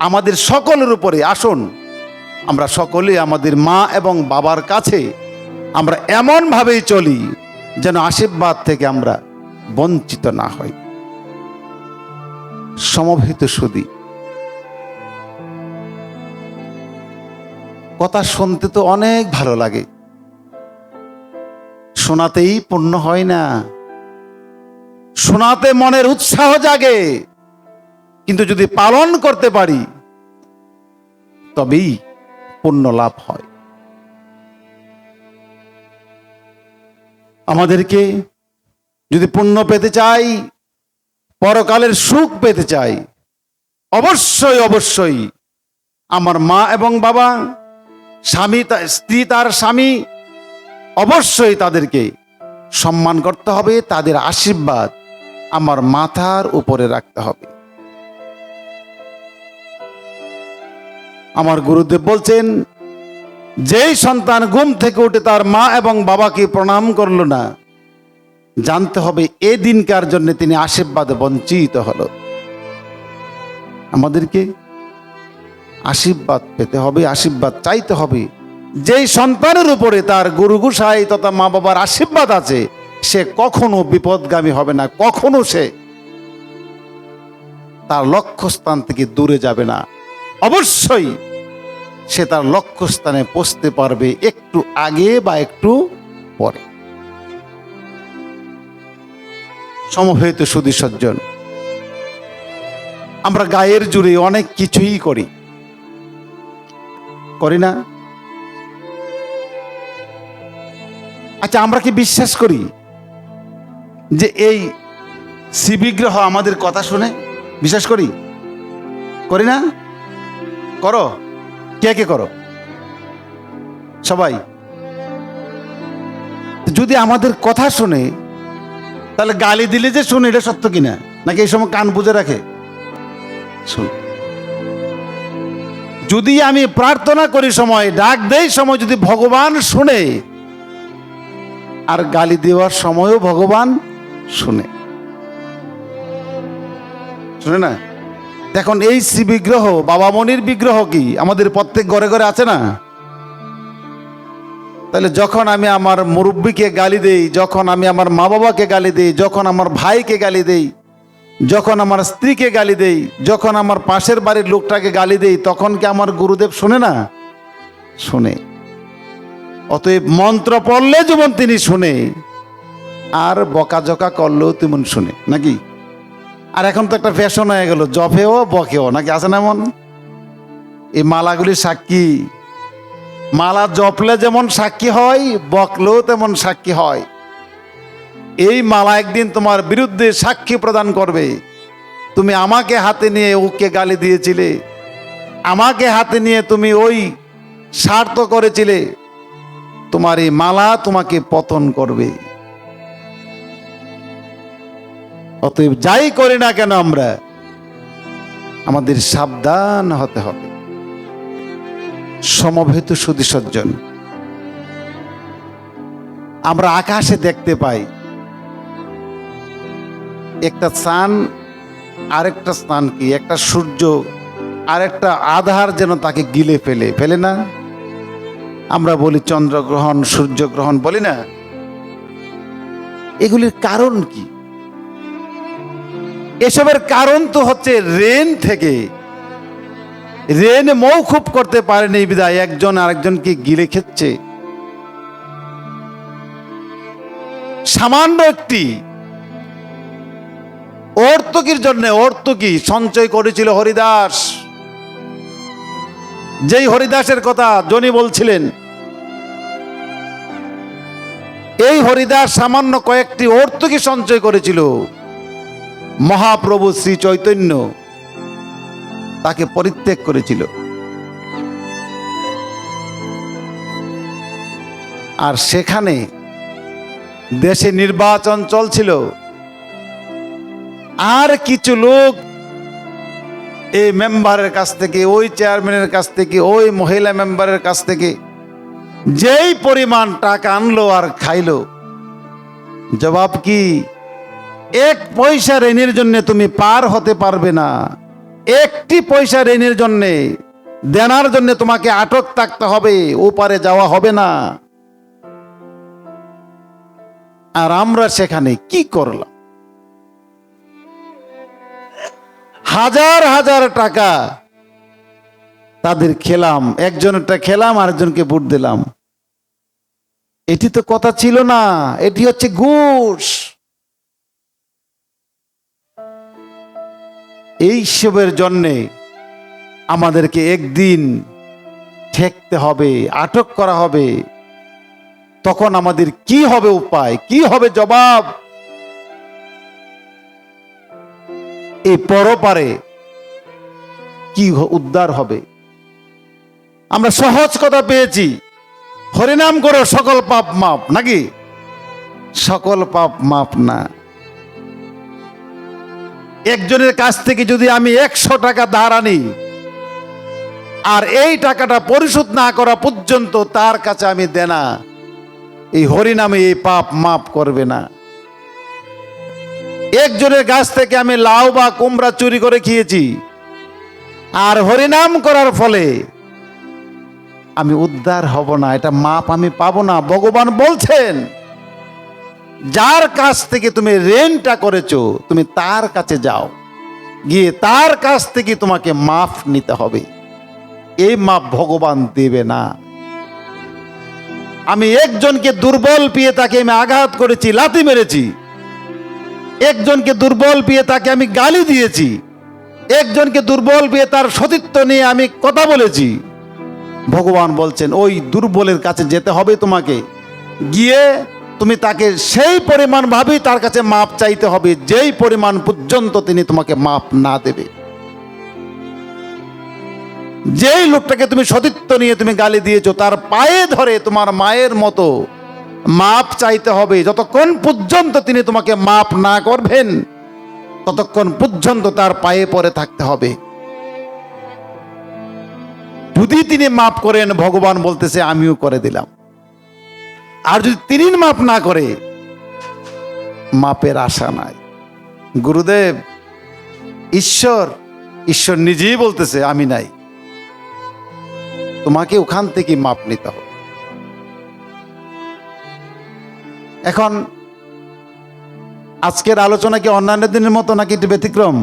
আমাদের সকলের উপরে। আসুন আমরা সকলে আমাদের মা এবং বাবার কাছে আমরা এমন ভাবেই চলি যেন আশীর্বাদ থেকে আমরা বঞ্চিত না হই। সমবেত সুধী, কথা শুনতে তো অনেক ভালো লাগে, শোনাতেই পূর্ণ হয় না। শোনাতে মনের উৎসাহ জাগে, কিন্তু যদি পালন করতে পারি তবেই পুণ্য লাভ হয়। আমাদেরকে যদি পুণ্য পেতে চাই, পরকালের সুখ পেতে চাই, অবশ্যই অবশ্যই আমার মা এবং বাবা, স্ত্রী তার স্বামী, অবশ্যই তাদেরকে সম্মান করতে হবে। তাদের আশীর্বাদ আমার মাথার উপরে রাখতে হবে। আমার গুরুদেব বলছেন, যেই সন্তান ঘুম থেকে উঠে তার মা এবং বাবাকে প্রণাম করলো না, জানতে হবে এই দিনকার জন্য তিনি আশীর্বাদে বঞ্চিত হলো। আমাদেরকে আশীর্বাদ পেতে হবে, আশীর্বাদ চাইতে হবে। যেই সন্তানের উপরে তার গুরু গোসাই তথা মা বাবার আশীর্বাদ আছে, সে কখনো বিপদগামী হবে না, কখনো সে তার লক্ষ্যস্থান থেকে দূরে যাবে না। অবশ্যই সে তার লক্ষ্যস্থানে পৌঁছতে পারবে, একটু আগে বা একটু পরে। সমবেত সুধী সজ্জন, আমরা গায়ের জুড়ে অনেক কিছুই করি না? আচ্ছা, আমরা কি বিশ্বাস করি যে এই শিবিগ্রহ আমাদের কথা শুনে? বিশ্বাস করি না? করো? কে কে করো? সবাই। যদি আমাদের কথা শুনে, তাহলে গালি দিলে যে শুনে, এটা সত্য কিনা? নাকি এই সময় কান বুঝে রাখে? শুন, যদি আমি প্রার্থনা করি সময়, ডাক দেই সময় যদি ভগবান শুনে, আর গালি দেওয়ার সময়ও ভগবান শুনে না? দেখুন, এই শ্রী বিগ্রহ, বাবা মনির বিগ্রহ কি আমাদের প্রত্যেক ঘরে ঘরে আছে না? তাহলে যখন আমি আমার মুরব্বীকে গালি দেই, যখন আমি আমার মা বাবাকে গালি দেই, যখন আমার ভাইকে গালি দেই, যখন আমার স্ত্রীকে গালি দেই, যখন আমার পাশের বাড়ির লোকটাকে গালি দেই, তখন কি আমার গুরুদেব শুনে না? শুনে। অতএব মন্ত্র পড়লে যেমন তিনি শুনে, আর বকাঝকা করলেও তেমন শুনে, নাকি? আর এখন তো একটা ফ্যাশন হয়ে গেল, জপেও বকেও, নাকি? আছে না এমন? এই মালাগুলি সাক্ষী। মালা জপলে যেমন সাক্ষী হয়, বকলেও তেমন সাক্ষী হয়। এই মালা একদিন তোমার বিরুদ্ধে সাক্ষী প্রদান করবে। তুমি আমাকে হাতে নিয়ে ওকে গালি দিয়েছিলে, আমাকে হাতে নিয়ে তুমি ওই স্বার্থ করেছিলে, তোমার এই মালা তোমাকে পতন করবে। অতএব যাই করি না কেন, আমরা আমাদের সাবধান হতে হবে। সমবেত সুধী সজ্জন, আমরা আকাশে দেখতে পাই একটা চাঁদ, আরেকটা স্থান কি, একটা সূর্য আরেকটা আধার যেন তাকে গিলে ফেলে না? আমরা বলি চন্দ্রগ্রহণ, সূর্যগ্রহণ বলি না? এগুলির কারণ কি? এসবের কারণ তো হচ্ছে রেন থেকে। রেন মৌকুফ করতে পারেনি বিধায় একজন আরেকজনকে গিলে খেচ্ছে। সামান্য একটি অর্তকির জন্য অর্তকি সঞ্চয় করেছিল হরিদাস। যেই হরিদাসের কথা জনি বলছিলেন, এই হরিদাস সামান্য কয়েকটি অর্তকি সঞ্চয় করেছিল। মহাপ্রভু শ্রী চৈতন্য তাকে পরিত্যাগ করেছিল। আর সেখানে দেশে নির্বাচন চলছিল, আর কিছু লোক এই মেম্বারের কাছ থেকে, ওই চেয়ারম্যানের কাছ থেকে, ওই মহিলা মেম্বারের কাছ থেকে যেই পরিমাণ টাকা আনলো আর খাইলো। জবাব কি? এক পয়সা ঋণের জন্য তুমি পার হতে পারবে না। একটি পয়সা ঋণের জন্য, দেনার জন্য তোমাকে আটক থাকতে হবে, ওপারে যাওয়া হবে না। আর আমরা সেখানে কি করলাম? হাজার হাজার টাকা তাদের খেলাম, একজনেরটা খেলাম, আরেকজনকে ভোট দিলাম। এটি তো কথা ছিল না, এটি হচ্ছে ঘুষ। এইসবের জন্যে আমাদেরকে একদিন ঠেকতে হবে, আটক করা হবে। তখন আমাদের কি হবে উপায়, কি হবে জবাব? এই পরপারে কি উদ্ধার হবে? আমরা সহজ কথা পেয়েছি, হরিনাম করো সকল পাপ মাপ, নাকি? সকল পাপ মাপ না। একজনের কাছ থেকে যদি আমি 100 টাকা ধার আনি, আর এই টাকাটা পরিশোধ না করা পর্যন্ত তার কাছে আমি দেনা, এই হরিনামে এই পাপ মাফ করবে না। একজনের গাছ থেকে আমি লাউ বা কুমড়া চুরি করে খেয়েছি, আর হরিনাম করার ফলে আমি উদ্ধার হব না, এটা মাপ আমি পাবো না। ভগবান বলছেন, যার কাছ থেকে তুমি ঋণটা করেছো তুমি তার কাছে যাও, গিয়ে তার কাছ থেকে তোমাকে মাফ নিতে হবে। এই মাপ ভগবান দেবে না। আমি একজনকে দুর্বল পেয়ে তাকে আমি আঘাত করেছি, লাথি মেরেছি, একজনকে দুর্বল পেয়ে তাকে আমি গালি দিয়েছি, একজনকে দুর্বল পেয়ে তার সতীত্ব নিয়ে আমি কথা বলেছি। ভগবান বলছেন ওই দুর্বলের কাছে যেতে হবে তোমাকে, গিয়ে তুমি তাকে সেই পরিমাণ ভাবেই তার কাছে মাপ চাইতে হবে যেই পরিমাণ পর্যন্ত তিনি তোমাকে মাপ না দেবে। যেই লোকটাকে তুমি সতীত্ব নিয়ে তুমি গালি দিয়েছো তার পায়ে ধরে তোমার মায়ের মতো মাপ চাইতে হবে। যতক্ষণ পর্যন্ত তিনি তোমাকে মাপ না করবেন ততক্ষণ পর্যন্ত তার পায়ে পড়ে থাকতে হবে। যদি তিনি মাপ করেন, ভগবান বলতেছে আমিও করে দিলাম। আর যদি তিনি মাপ না করে, মাপের আশা নাই। গুরুদেব, ঈশ্বর নিজেই বলতেছে আমি নাই, তোমাকে ওখান থেকে মাপ নিতে হবে। এখন আজকের আলোচনা কি অন্যান্য দিনের মতো নাকি একটু ব্যতিক্রম?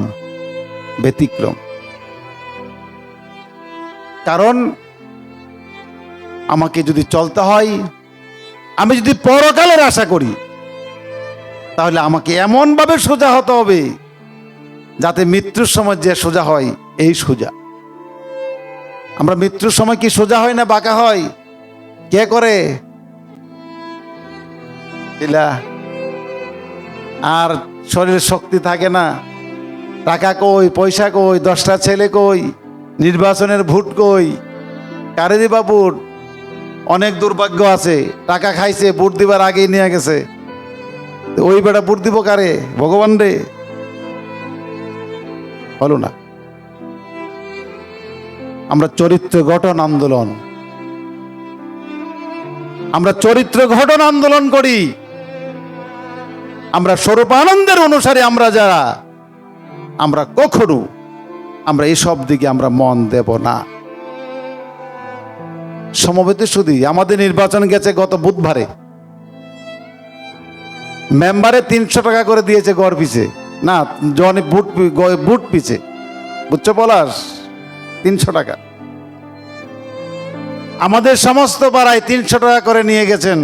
ব্যতিক্রম। কারণ আমাকে যদি চলতে হয়, আমি যদি পরকালের আশা করি, তাহলে আমাকে এমন ভাবে সোজা হতে হবে যাতে মৃত্যুর সময় যে সোজা হয় এই সোজা। আমরা মৃত্যুর সময় কি সোজা হয় না বাঁকা হয়? কে করে? আর শরীরে শক্তি থাকে না, টাকা কই, পয়সা কই, 10টা ছেলে কই, নির্বাচনের ভোট কই, কারে দিবা ভোট? অনেক দুর্ভাগ্য আছে, টাকা খাইছে, ভোট দিবার আগেই নিয়ে গেছে, ওই বেটা ভোট দিব কারে? ভগবান রে। হলো না। আমরা চরিত্র গঠন আন্দোলন, আমরা চরিত্র গঠন আন্দোলন করি। আমরা স্বরূপানন্দের অনুসারে আমরা যারা, আমরা কখনো আমরা এসব দিকে আমরা মন দেব না। সমবেত শুধু আমাদের নির্বাচন গেছে গত বুধবারে, মেম্বারে 300 টাকা করে দিয়েছে গড় পিছে, না জনে বুট পিছে, বুঝছো পলাশ? 300 টাকা আমাদের সমস্ত পাড়ায় 300 টাকা করে নিয়ে গেছেন।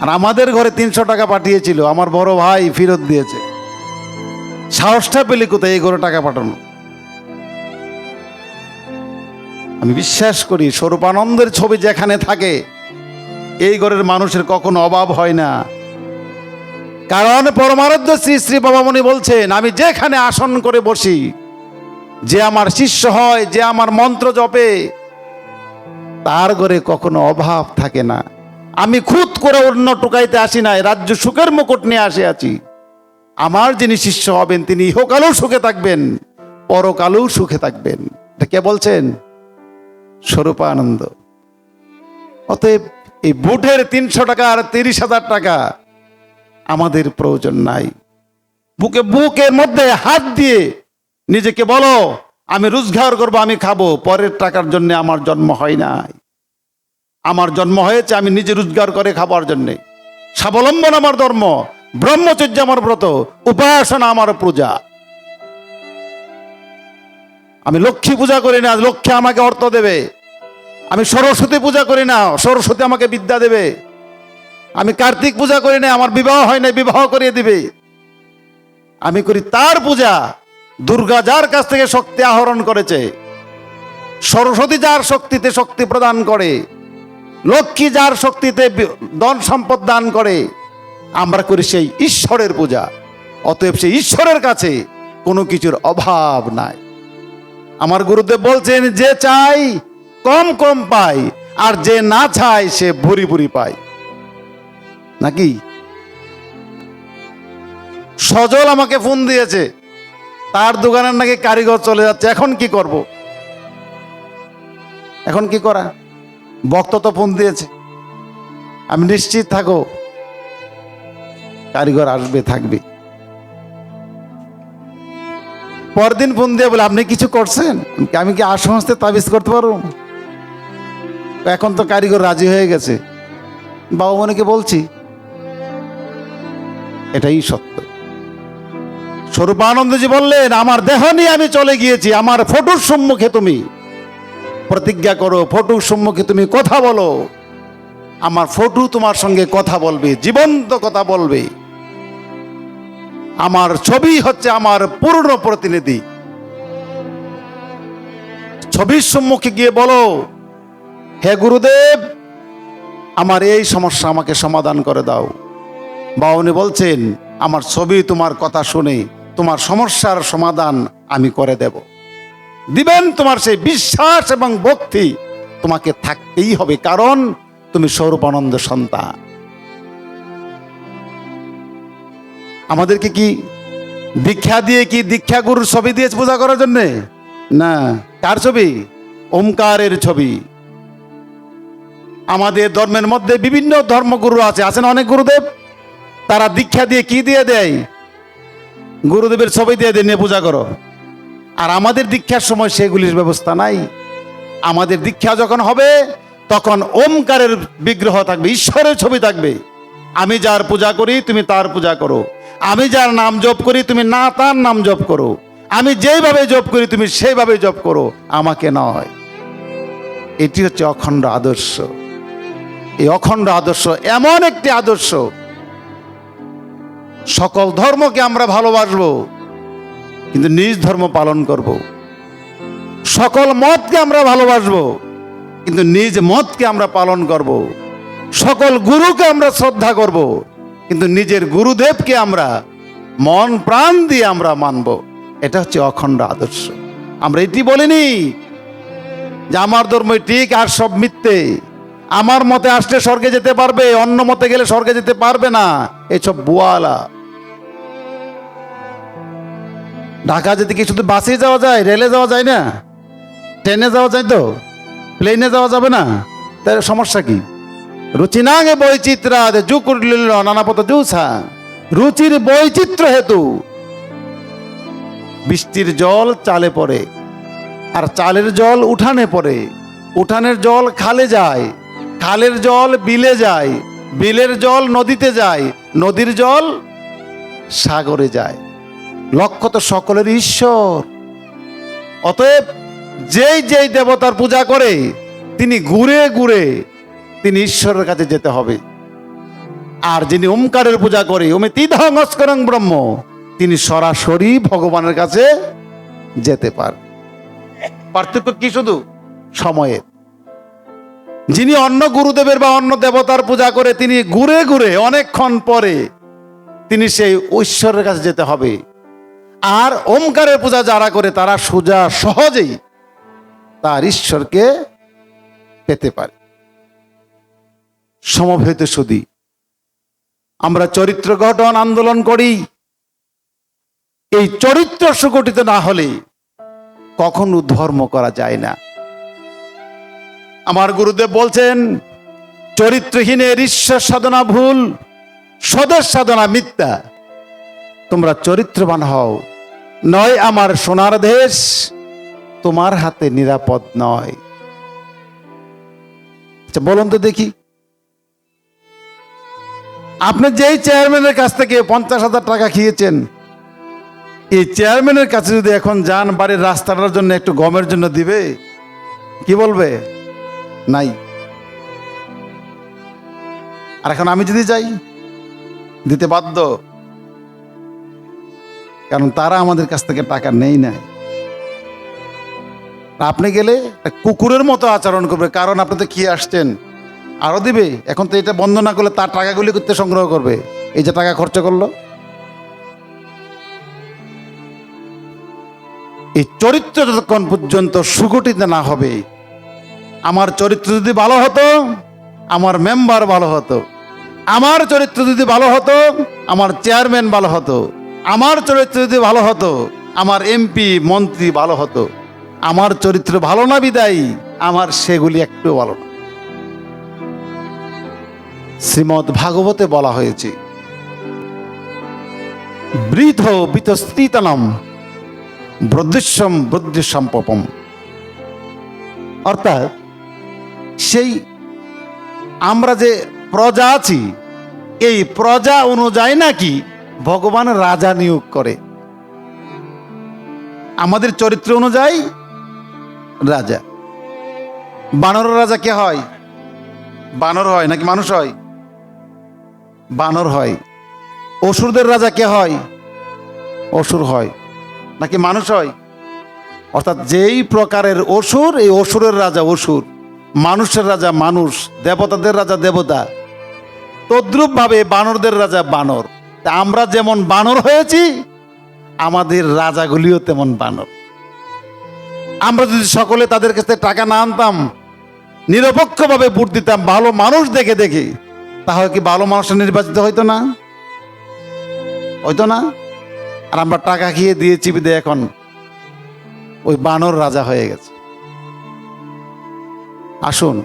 আর আমাদের ঘরে 300 টাকা পাঠিয়েছিল, আমার বড় ভাই ফেরত দিয়েছে। সাহসটা পেলে কোথায় এই ঘরে টাকা পাঠানো? আমি বিশ্বাস করি স্বরূপানন্দের ছবি যেখানে থাকে এই ঘরের মানুষের কখনো অভাব হয় না। কারণ পরমারাধ্য শ্রী শ্রী বাবামণি বলছেন, আমি যেখানে আসন করে বসি, যে আমার শিষ্য হয়, যে আমার মন্ত্র জপে, তার ঘরে কখনো অভাব থাকে না। আমি খুদ করে অন্য টুকাইতে আসি নাই, রাজ্য সুখের মুকুট নিয়ে আসে আছি। আমার যিনি শিষ্য হবেন তিনি ইহকালেও সুখে থাকবেন, পরকালেও সুখে থাকবেন। এটা কে বলছেন? স্বরূপানন্দ। অতএব এই বুটের 300 টাকা আর 30,000 টাকা আমাদের প্রয়োজন নাই। বুকের মধ্যে হাত দিয়ে নিজেকে বলো, আমি রোজগার করবো, আমি খাবো। পরের টাকার জন্য আমার জন্ম হয় নাই। আমার জন্ম হয়েছে আমি নিজে রোজগার করে খাবার জন্যে। স্বাবলম্বন আমার ধর্ম, ব্রহ্মচর্য আমার ব্রত, উপাসনা আমার পূজা। আমি লক্ষ্মী পূজা করি না, লক্ষ্মী আমাকে অর্থ দেবে। আমি সরস্বতী পূজা করি না, সরস্বতী আমাকে বিদ্যা দেবে। আমি কার্তিক পূজা করি না, আমার বিবাহ হয় না, বিবাহ করিয়ে দিবে। আমি করি তার পূজা, দুর্গা যার কাছ থেকে শক্তি আহরণ করেছে, সরস্বতী যার শক্তিতে শক্তি প্রদান করে, লক্ষ্মী যার শক্তিতে ধন সম্পদ দান করে, আমরা করি সেই ঈশ্বরের পূজা। অতএব সেই ঈশ্বরের কাছে কোনো কিছুর অভাব নাই। আমার গুরুদেব বলছেন, যে চাই কম কম পায়, আর যে না চায় সে ভুরি ভুরি পায়। নাকি? সজল আমাকে ফোন দিয়েছে, তার দোকানের নাকি কারিগর চলে যাচ্ছে, এখন কি করব? এখন কি করা? বক্তা তো ফোন দিয়েছে, আমি নিশ্চিত থাকো কারিগর আসবে, থাকবে। পরদিন ফোন দিয়ে বলে, আপনি কিছু করছেন? আমি কি আর সমস্ত তাবিজ করতে পারবো? এখন তো কারিগর রাজি হয়ে গেছে। বাবা মনেকে বলছি, এটাই সত্য। স্বরূপানন্দজি বললেন, আমার দেহ নিয়ে আমি চলে গিয়েছি, আমার ফটোর সম্মুখে তুমি প্রতিজ্ঞা করো, ফটোর সম্মুখে তুমি কথা বলো, আমার ফটো তোমার সঙ্গে কথা বলবে, জীবন্ত কথা বলবে। আমার ছবি হচ্ছে আমার পূর্ণ প্রতিনিধি। ছবির সম্মুখে গিয়ে বলো, হে গুরুদেব, আমার এই সমস্যা আমাকে সমাধান করে দাও। বাউনি বলছেন, আমার ছবি তোমার কথা শুনে তোমার সমস্যার সমাধান আমি করে দেব। দিবেন তোমার সেই বিশ্বাস এবং ভক্তি তোমাকে থাকতেই হবে, কারণ তুমি স্বরূপানন্দ সন্তান। আমাদেরকে কি দীক্ষা দিয়ে, কি দীক্ষা গুরুর ছবি দিয়ে পূজা করার জন্যে? না। কার ছবি? ওমকারের ছবি। আমাদের ধর্মের মধ্যে বিভিন্ন ধর্মগুরু আছেন অনেক গুরুদেব, তারা দীক্ষা দিয়ে কি দিয়ে দেয়? গুরুদেবের ছবি দিয়ে নিয়ে পূজা করো। আর আমাদের দীক্ষার সময় সেগুলির ব্যবস্থা নাই। আমাদের দীক্ষা যখন হবে তখন ওমকারের বিগ্রহ থাকবে, ঈশ্বরের ছবি থাকবে। আমি যার পূজা করি তুমি তার পূজা করো, আমি যার নাম জপ করি তুমি না তার নাম জপ করো, আমি যেভাবে জপ করি তুমি সেইভাবে জপ করো, আমাকে নয়। এটি হচ্ছে অখণ্ড আদর্শ। এই অখণ্ড আদর্শ এমন একটি আদর্শ, সকল ধর্মকে আমরা ভালোবাসবো কিন্তু নিজ ধর্ম পালন করব। সকল মতকে আমরা ভালোবাসবো কিন্তু নিজ মতকে আমরা পালন করব। সকল গুরুকে আমরা শ্রদ্ধা করব কিন্তু নিজের গুরুদেবকে আমরা মন প্রাণ দিয়ে আমরা মানব। এটা হচ্ছে অখণ্ড আদর্শ। আমরা এটি বলিনি যে আমার ধর্ম ঠিক আর সব মিথ্যে, আমার মতে আসলে স্বর্গে যেতে পারবে, অন্য মতে গেলে স্বর্গে যেতে পারবে না, এসব বুয়ালা। ঢাকা যেতে কি শুধু বাসে যাওয়া যায়, রেলে যাওয়া যায় না? ট্রেনে যাওয়া যায় তো, প্লেনে যাওয়া যাবে না? তাই সমস্যা কি? রুচি নাগে বৈচিত্রা জু করলিল নানাপত জুসা। রুচির বৈচিত্র্য হেতু বৃষ্টির জল চালে পড়ে, আর চালের জল উঠানে পড়ে, উঠানের জল খালে যায়, খালের জল বিলে যায়, বিলের জল নদীতে যায়, নদীর জল সাগরে যায়। লক্ষ্য তো সকলের ঈশ্বর। অতএব যেই যেই দেবতার পূজা করে তিনি ঘুরে ঘুরে তিনি ঈশ্বরের কাছে যেতে হবে। আর যিনি ওমকারের পূজা করে ওমিতিদহং অস্করং ব্রহ্ম, তিনি সরাসরি ভগবানের কাছে যেতে পারে। পার্থক্য কি? শুধু সময়ের। যিনি অন্য গুরুদেবের বা অন্য দেবতার পূজা করে তিনি ঘুরে ঘুরে অনেকক্ষণ পরে তিনি সেই ঈশ্বরের কাছে যেতে হবে। আর ওমকারের পূজা যারা করে তারা সোজা সহজেই তার ঈশ্বরকে পেতে পারে। সমবেত সুধী, আমরা চরিত্র গঠন আন্দোলন করি, এই চরিত্র সুগঠিত না হলে কখনো ধর্ম করা যায় না। আমার গুরুদেব বলছেন, চরিত্রহীনের ঈশ্বর সাধনা ভুল, স্বদেশ সাধনা মিথ্যা। তোমরা চরিত্রবান হও, নয় আমার সোনার দেশ তোমার হাতে নিরাপদ নয়। আচ্ছা বলুন তো দেখি, আপনি যেই চেয়ারম্যানের কাছ থেকে 50,000 টাকা খেয়েছেন, এই চেয়ারম্যানের কাছে যদি এখন যান বাড়ির রাস্তাটার জন্য একটু গমের জন্য দিবে, কি বলবে? নাই। আর এখন আমি যদি যাই দিতে বাধ্য, কারণ তারা আমাদের কাছ থেকে টাকা নেই নাই। আপনি গেলে কুকুরের মতো আচরণ করবে, কারণ আপনি তো খেয়ে আসছেন, আরো দিবে। এখন তো এটা বন্ধ না করলে তার টাকাগুলি করতে সংগ্রহ করবে, এই যে টাকা খরচ করলো। এই চরিত্র যতক্ষণ পর্যন্ত সুগঠিত না হবে, আমার চরিত্র যদি ভালো হতো আমার মেম্বার ভালো হতো, আমার চরিত্র যদি ভালো হতো আমার চেয়ারম্যান ভালো হতো, আমার চরিত্র যদি ভালো হতো আমার এমপি মন্ত্রী ভালো হতো। আমার চরিত্র ভালো না বিদায়ী আমার সেগুলি একটু ভালো না। শ্রীমদ্ ভাগবতে বলা হয়েছে, বৃদ্ধ বিতস্তিতনম বৃদ্ধিস্যম বৃদ্ধিসম্পপম, অর্থাৎ সেই আমরা যে প্রজা আছি, এই প্রজা অনুযায়ী নাকি ভগবান রাজা নিয়োগ করে। আমাদের চরিত্র অনুযায়ী রাজা। বানর রাজা কে হয়? বানর হয় নাকি মানুষ হয়? বানর হয়। অসুরদের রাজা কে হয়? অসুর হয় নাকি মানুষ হয়? অর্থাৎ যেই প্রকারের অসুর, এই অসুরের রাজা অসুর, মানুষের রাজা মানুষ, দেবতাদের রাজা দেবতা। তদ্রূপ ভাবে বানরদের রাজা বানর। তা আমরা যেমন বানর হয়েছি, আমাদের রাজাগুলিও তেমন বানর। আমরা যদি সকলে তাদের কাছে টাকা না আনতাম, নিরপেক্ষভাবে ভোট দিতাম ভালো মানুষ দেখে দেখে, তাহলে কি ভালো মানুষ নির্বাচিত হইতো না? হইতো না। আর আমরা টাকা খেয়ে দিয়েছি বিদে এখন ওই বানর রাজা হয়ে গেছে। আসুন,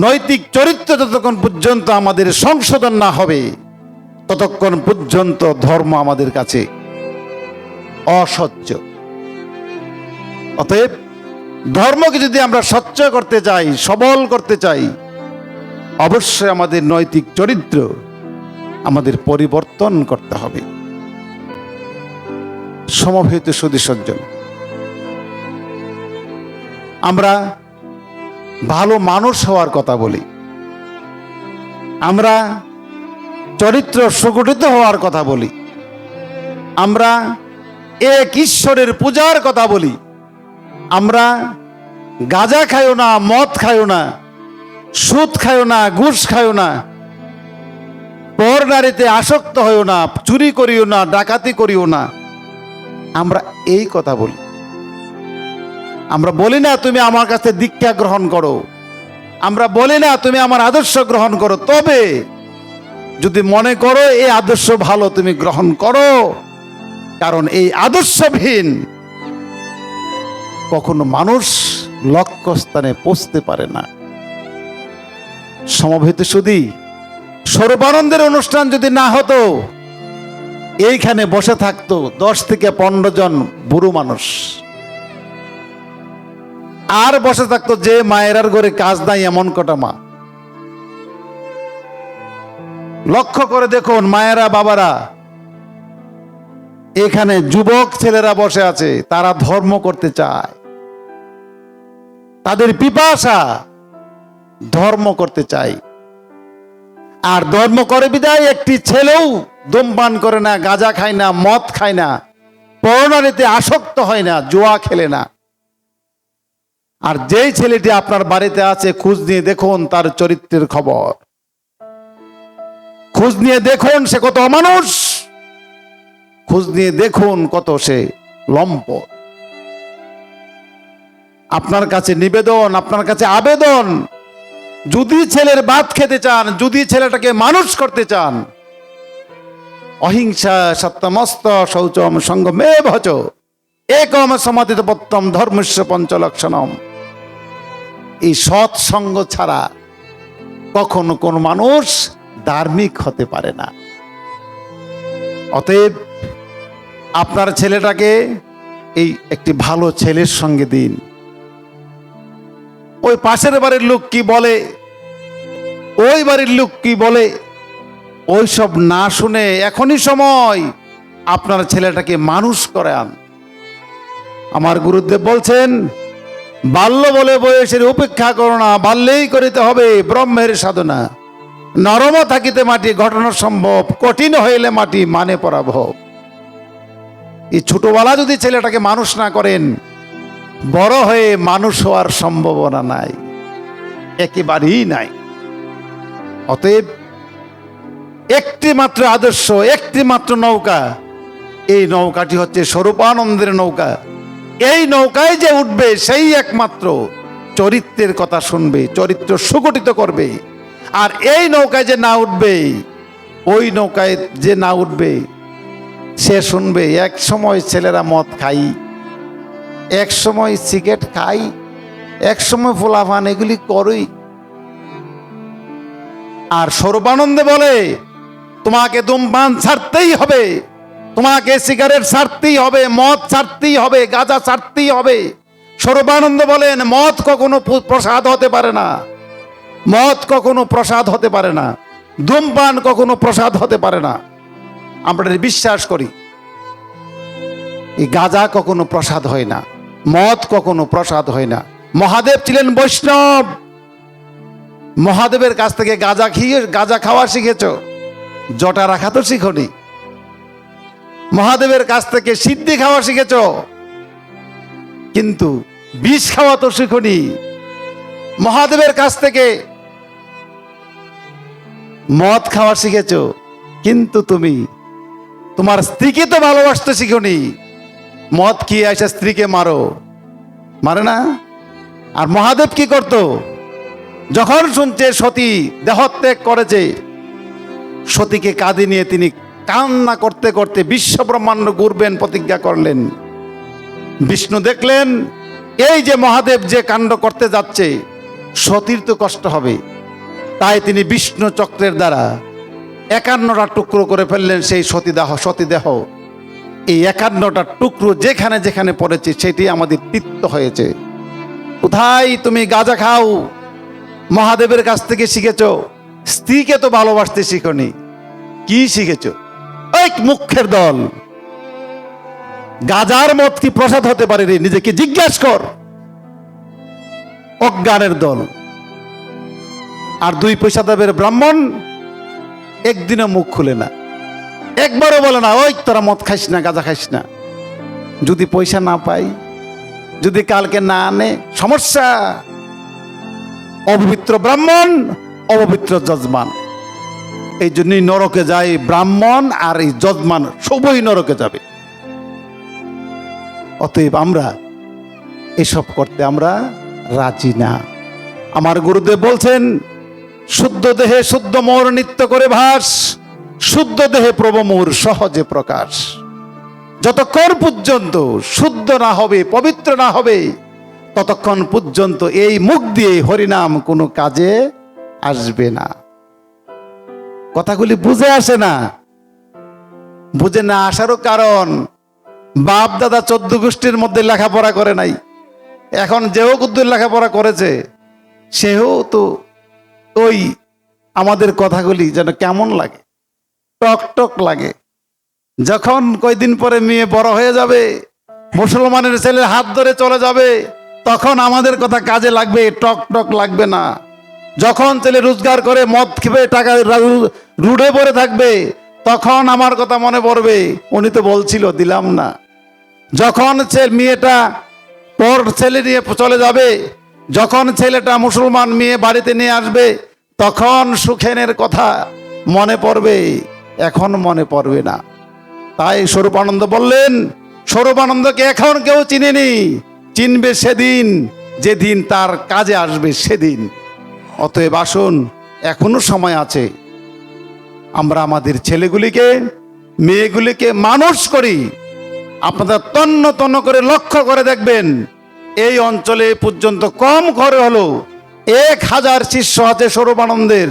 নৈতিক চরিত্র যতক্ষণ পর্যন্ত আমাদের সংশোধন না হবে, ততক্ষণ পর্যন্ত ধর্ম আমাদের কাছে অসহ্য। অতএব ধর্মকে যদি আমরা স্বচ্ছ করতে চাই, সবল করতে চাই, অবশ্যই আমাদের নৈতিক চরিত্র আমাদের পরিবর্তন করতে হবে। সমবেত সুধী সজ্জন, আমরা ভালো মানুষ হওয়ার কথা বলি, আমরা চরিত্র সুগঠিত হওয়ার কথা বলি, আমরা এক ঈশ্বরের পূজার কথা বলি, আমরা গাঁজা খাইও না, মদ খাইও না, সুদ খাইও না, ঘুষ খাইও না, পর নারীতে আসক্ত হইও না, চুরি করিও না, ডাকাতি করিও না, আমরা এই কথা বলি। আমরা বলি না তুমি আমার কাছে দীক্ষা গ্রহণ করো, আমরা বলি না তুমি আমার আদর্শ গ্রহণ করো। তবে যদি মনে করো এই আদর্শ ভালো, তুমি গ্রহণ করো, কারণ এই আদর্শহীন কখনো মানুষ লক্ষ্যস্থানে পৌঁছতে পারে না। সমবেত সুধী, সর্বানন্দের অনুষ্ঠান যদি না হতো, এইখানে বসে থাকতো 10 থেকে 15 জন বুড়ো মানুষ, আর বসে থাকতো যে মায়েরার ঘরে কাজ নাই এমন কটা মা। লক্ষ্য করে দেখুন মায়েরা, বাবারা, এখানে যুবক ছেলেরা বসে আছে, তারা ধর্ম করতে চায়, তাদের পিপাসা ধর্ম করতে চায়। আর ধর্ম করে বিদায় একটি ছেলেও ধূমপান করে না, গাঁজা খায় না, মদ খায় না, পরনারীতে আসক্ত হয় না, জুয়া খেলে না। আর যেই ছেলেটি আপনার বাড়িতে আছে, খোঁজ নিয়ে দেখুন তার চরিত্রের খবর, খোঁজ নিয়ে দেখুন সে কত অমানুষ, খোঁজ নিয়ে দেখুন কত সে লম্পট। আপনার কাছে নিবেদন, আপনার কাছে আবেদন, যদি ছেলের ভাত খেতে চান, যদি ছেলেটাকে মানুষ করতে চান, অহিংসা সত্যমস্ত শৌচম সঙ্গমে ভজ একম সমাধিত পত্তম ধর্মস্য পঞ্চলক্ষণম। এই সৎসঙ্গ ছাড়া কখনো কোন মানুষ ধার্মিক হতে পারে না। অতএব আপনার ছেলেটাকে এই একটি ভালো ছেলের সঙ্গে দিন। ওই পাশের বাড়ির লোক কি বলে, ওই বাড়ির লোক কি বলে, ওই সব না শুনে এখনই সময় আপনার ছেলেটাকে মানুষ করান। আমার গুরুদেব বলছেন, বাল্য বলে বয়সের উপেক্ষা করো না, বাল্যেই করিতে হবে ব্রহ্মের সাধনা। নরম থাকিতে মাটি ঘটনা সম্ভব, কঠিন হইলে মাটি মানে পরাভব। এই ছোটবেলা যদি ছেলেটাকে মানুষ না করেন, বড় হয়ে মানুষ হওয়ার সম্ভাবনা নাই, একেবারেই নাই। অতএব একটি মাত্র আদর্শ, একটি মাত্র নৌকা, এই নৌকাটি হচ্ছে স্বরূপানন্দের নৌকা। এই নৌকায় যে উঠবে সেই একমাত্র চরিত্রের কথা শুনবে, চরিত্র সুগঠিত করবে। আর এই নৌকায় যে না উঠবে, ওই নৌকায় যে না উঠবে, সে শুনবে এক সময় ছেলেরা মদ খাই, এক সময় সিগারেট খাই, এক সময় ফুলাফান এগুলি করই। আর সর্বানন্দে বলে তোমাকে ধূমপান ছাড়তেই হবে, তোমাকে সিগারেট ছাড়তেই হবে, মদ ছাড়তেই হবে, গাঁজা ছাড়তেই হবে। সর্বানন্দ বলেন মদ কখনো প্রসাদ হতে পারে না, মদ কখনো প্রসাদ হতে পারে না, ধূমপান কখনো প্রসাদ হতে পারে না। আমরা বিশ্বাস করি এই গাঁজা কখনো প্রসাদ হয় না, মদ কখনো প্রসাদ হয় না। মহাদেব ছিলেন বৈষ্ণব, মহাদেবের কাছ থেকে গাঁজা খাওয়া শিখেছ, জটা রাখা তো শিখনি। মহাদেবের কাছ থেকে সিদ্ধি খাওয়া শিখেছ, কিন্তু বিষ খাওয়া তো শিখনি। মহাদেবের কাছ থেকে মদ খাওয়া শিখেছ, কিন্তু তুমি তোমার স্ত্রীকে তো ভালোবাসতে শিখনি। মদ কি এসে স্ত্রীকে মারে না। আর মহাদেব কি করত? যখন শুনছে সতী দেহত্যাগ করেছে, সতীকে কাঁধে নিয়ে তিনি কান্না করতে করতে বিশ্ব ব্রহ্মাণ্ড ঘুরবেন প্রতিজ্ঞা করলেন। বিষ্ণু দেখলেন এই যে মহাদেব যে কাণ্ড করতে যাচ্ছে, সতীর তো কষ্ট হবে, তাই তিনি বিষ্ণু চক্রের দ্বারা 51টা টুকরো করে ফেললেন সেই সতীদেহ। এই 51টা টুকরো যেখানে যেখানে পড়েছে সেটি আমাদের তীর্থ হয়েছে। কোথায় তুমি গাঁজা খাও মহাদেবের কাছ থেকে শিখেছ, স্ত্রীকে তো ভালোবাসতে শিখনি। কি শিখেছ? ওই মুখের দল। গাজার মত কি প্রসাদ হতে পারে রে? নিজেকে জিজ্ঞাসা কর। অজ্ঞানের দল। আর 2 পয়সা দেবের ব্রাহ্মণ একদিনও মুখ খুলে না, একবারও বলে না ওই তোরা মদ খাইস না, গাঁজা খাইস না। যদি পয়সা না পাই, যদি কালকে না আনে, সমস্যা। অপবিত্র ব্রাহ্মণ, অপবিত্র যজমান। এই জন্যই নরকে যায় ব্রাহ্মণ, আর এই যজমান সবই নরকে যাবে। অতএব আমরা এসব করতে আমরা রাজি না। আমার গুরুদেব বলছেন শুদ্ধ দেহে শুদ্ধ মোর নিত্য করে ভাস, শুদ্ধ দেহে প্রভু মোর সহজে প্রকাশ। যতক্ষণ পর্যন্ত শুদ্ধ না হবে, পবিত্র না হবে, ততক্ষণ পর্যন্ত এই মুখ দিয়ে হরিনাম কোনো কাজে আসবে না। কথাগুলি বুঝে আসে না। বুঝে না আসারও কারণ বাপ দাদা 14 গোষ্ঠীর মধ্যে লেখাপড়া করে নাই। এখন যেও কুদ্দুর লেখাপড়া করেছে, সেও তো ওই আমাদের কথাগুলি যেন কেমন লাগে, টক টক লাগে। যখন কয়দিন পরে মেয়ে বড় হয়ে যাবে, মুসলমানের ছেলের হাত ধরে চলে যাবে, তখন আমাদের কথা কাজে লাগবে, টক টক লাগবে না। যখন ছেলে রোজগার করে মদ খেবে টাকা রুডে পড়ে থাকবে, তখন আমার কথা মনে পড়বে, উনি তো বলছিল দিলাম না। যখন মেয়েটা পর ছেলে নিয়ে চলে যাবে, যখন ছেলেটা মুসলমান মেয়ে বাড়িতে নিয়ে আসবে, তখন সুখেনের কথা মনে পড়বে, এখন মনে পড়বে না। তাই স্বরূপানন্দ বললেন, স্বরূপানন্দকে এখন কেউ চিনেনি, চিনবে সেদিন যেদিন তার কাজে আসবে সেদিন। অতএব আসুন, এখনো সময় আছে, আমরা আমাদের ছেলেগুলিকে মেয়েগুলিকে মানুষ করি। আপনারা তন্ন তন্ন করে লক্ষ্য করে দেখবেন, এই অঞ্চলে পর্যন্ত কম ঘরে হলো 1000 শিষ্য আছে স্বরূপানন্দের,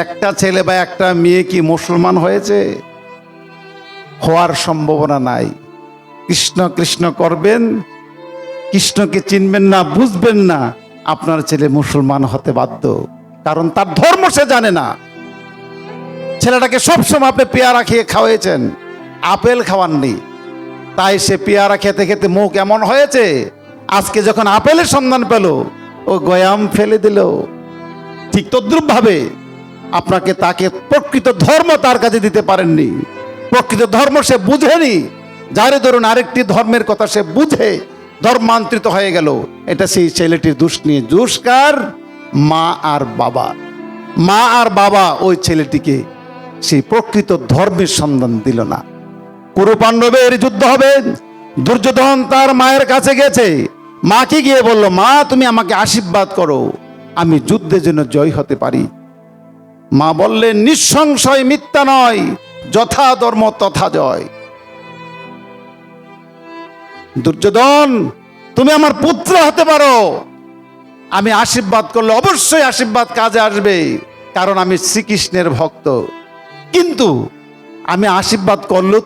একটা ছেলে বা একটা মেয়ে কি মুসলমান হয়েছে? হওয়ার সম্ভাবনা নাই। কৃষ্ণ কৃষ্ণ করবেন, কৃষ্ণকে চিনবেন না, বুঝবেন না, আপনার ছেলে মুসলমান হতে বাধ্য। কারণ তার ধর্ম সে জানে না। ছেলেটাকে সবসময় আপনি পেয়ারা খেয়ে খাওয়াইছেন, আপেল খাওয়াননি, তাই সে পেয়ারা খেতে খেতে মুখ এমন হয়েছে, আজকে যখন আপেলের সন্ধান পেল ও গয়াম ফেলে দিল। ঠিক তদ্রুপ ভাবে আপনাকে তাকে প্রকৃত ধর্ম তার কাছে দিতে পারেননি। প্রকৃত ধর্ম সে বুঝেনি। যারে ধরুন আরেকটি ধর্মের কথা সে বুঝে ধর্মান্তরিত হয়ে গেল, এটা সেই ছেলেটির দোষ নিয়ে। দোষ কার? মা আর বাবা। মা আর বাবা ওই ছেলেটিকে সেই প্রকৃত ধর্মের সন্ধান দিল না। কুরু পাণ্ডবের যুদ্ধ হবে, দুর্যোধন তার মায়ের কাছে গেছে, মাকে গিয়ে বলল, মা তুমি আমাকে আশীর্বাদ করো, আমি যুদ্ধের জন্য জয় হতে পারি। মা বললেন, নিঃসংশয় মিথ্যা নয়, যথা ধর্ম তথা জয়। দুর্যোধন তুমি আমার পুত্র হতে পারো, আমি আশীর্বাদ করলে অবশ্যই আশীর্বাদ কাজে আসবে, কারণ আমি শ্রীকৃষ্ণের ভক্ত। কিন্তু আমি আশীর্বাদ করলেও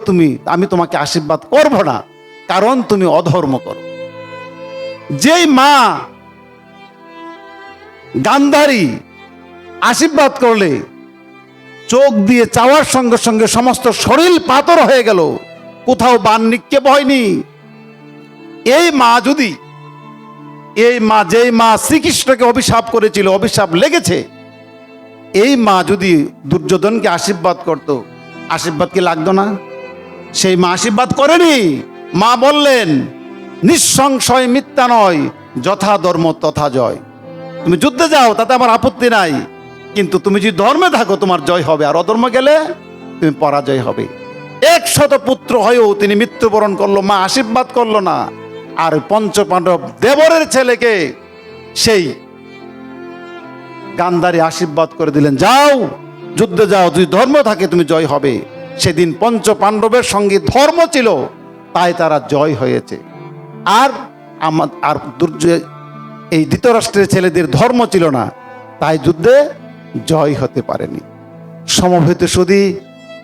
আমি তোমাকে আশীর্বাদ করব না, কারণ তুমি অধর্ম করো। যেই মা গান্ধারী আশীর্বাদ করলে চোখ দিয়ে চাওয়ার সঙ্গে সঙ্গে সমস্ত শরীর পাথর হয়ে গেল, কোথাও বান নিক্ষেপ হয়নি। এই মা যেই মা শ্রীকৃষ্ণকে অভিশাপ করেছিল, অভিশাপ লেগেছে, এই মা যদি দুর্যোধনকে আশীর্বাদ করত, আশীর্বাদ কি লাগতো না? সেই মা আশীর্বাদ করেনি। মা বললেন, নিঃসংশয় মিথ্যা নয়, যথা ধর্ম তথা জয়। তুমি যুদ্ধে যাও, তাতে আমার আপত্তি নাই, কিন্তু তুমি যদি ধর্মে থাকো তোমার জয় হবে, আর অধর্ম গেলে তুমি পরাজয় হবে। 100 পুত্র হয়েও তিনি মৃত্যুবরণ করলো, মা আশীর্বাদ করলো না। আর পঞ্চপাণ্ডব দেবরের ছেলেকে সেই গান্ধারী আশীর্বাদ করে দিলেন, যাও যুদ্ধে যাও, যদি ধর্ম থাকে তুমি জয় হবে। সেদিন পঞ্চপাণ্ডবের সঙ্গে ধর্ম ছিল, তাই তারা জয় হয়েছে। আর এই ধৃতরাষ্ট্রের ছেলেদের ধর্ম ছিল না, তাই যুদ্ধে জয় হতে পারেনি। সমবেত সুধী,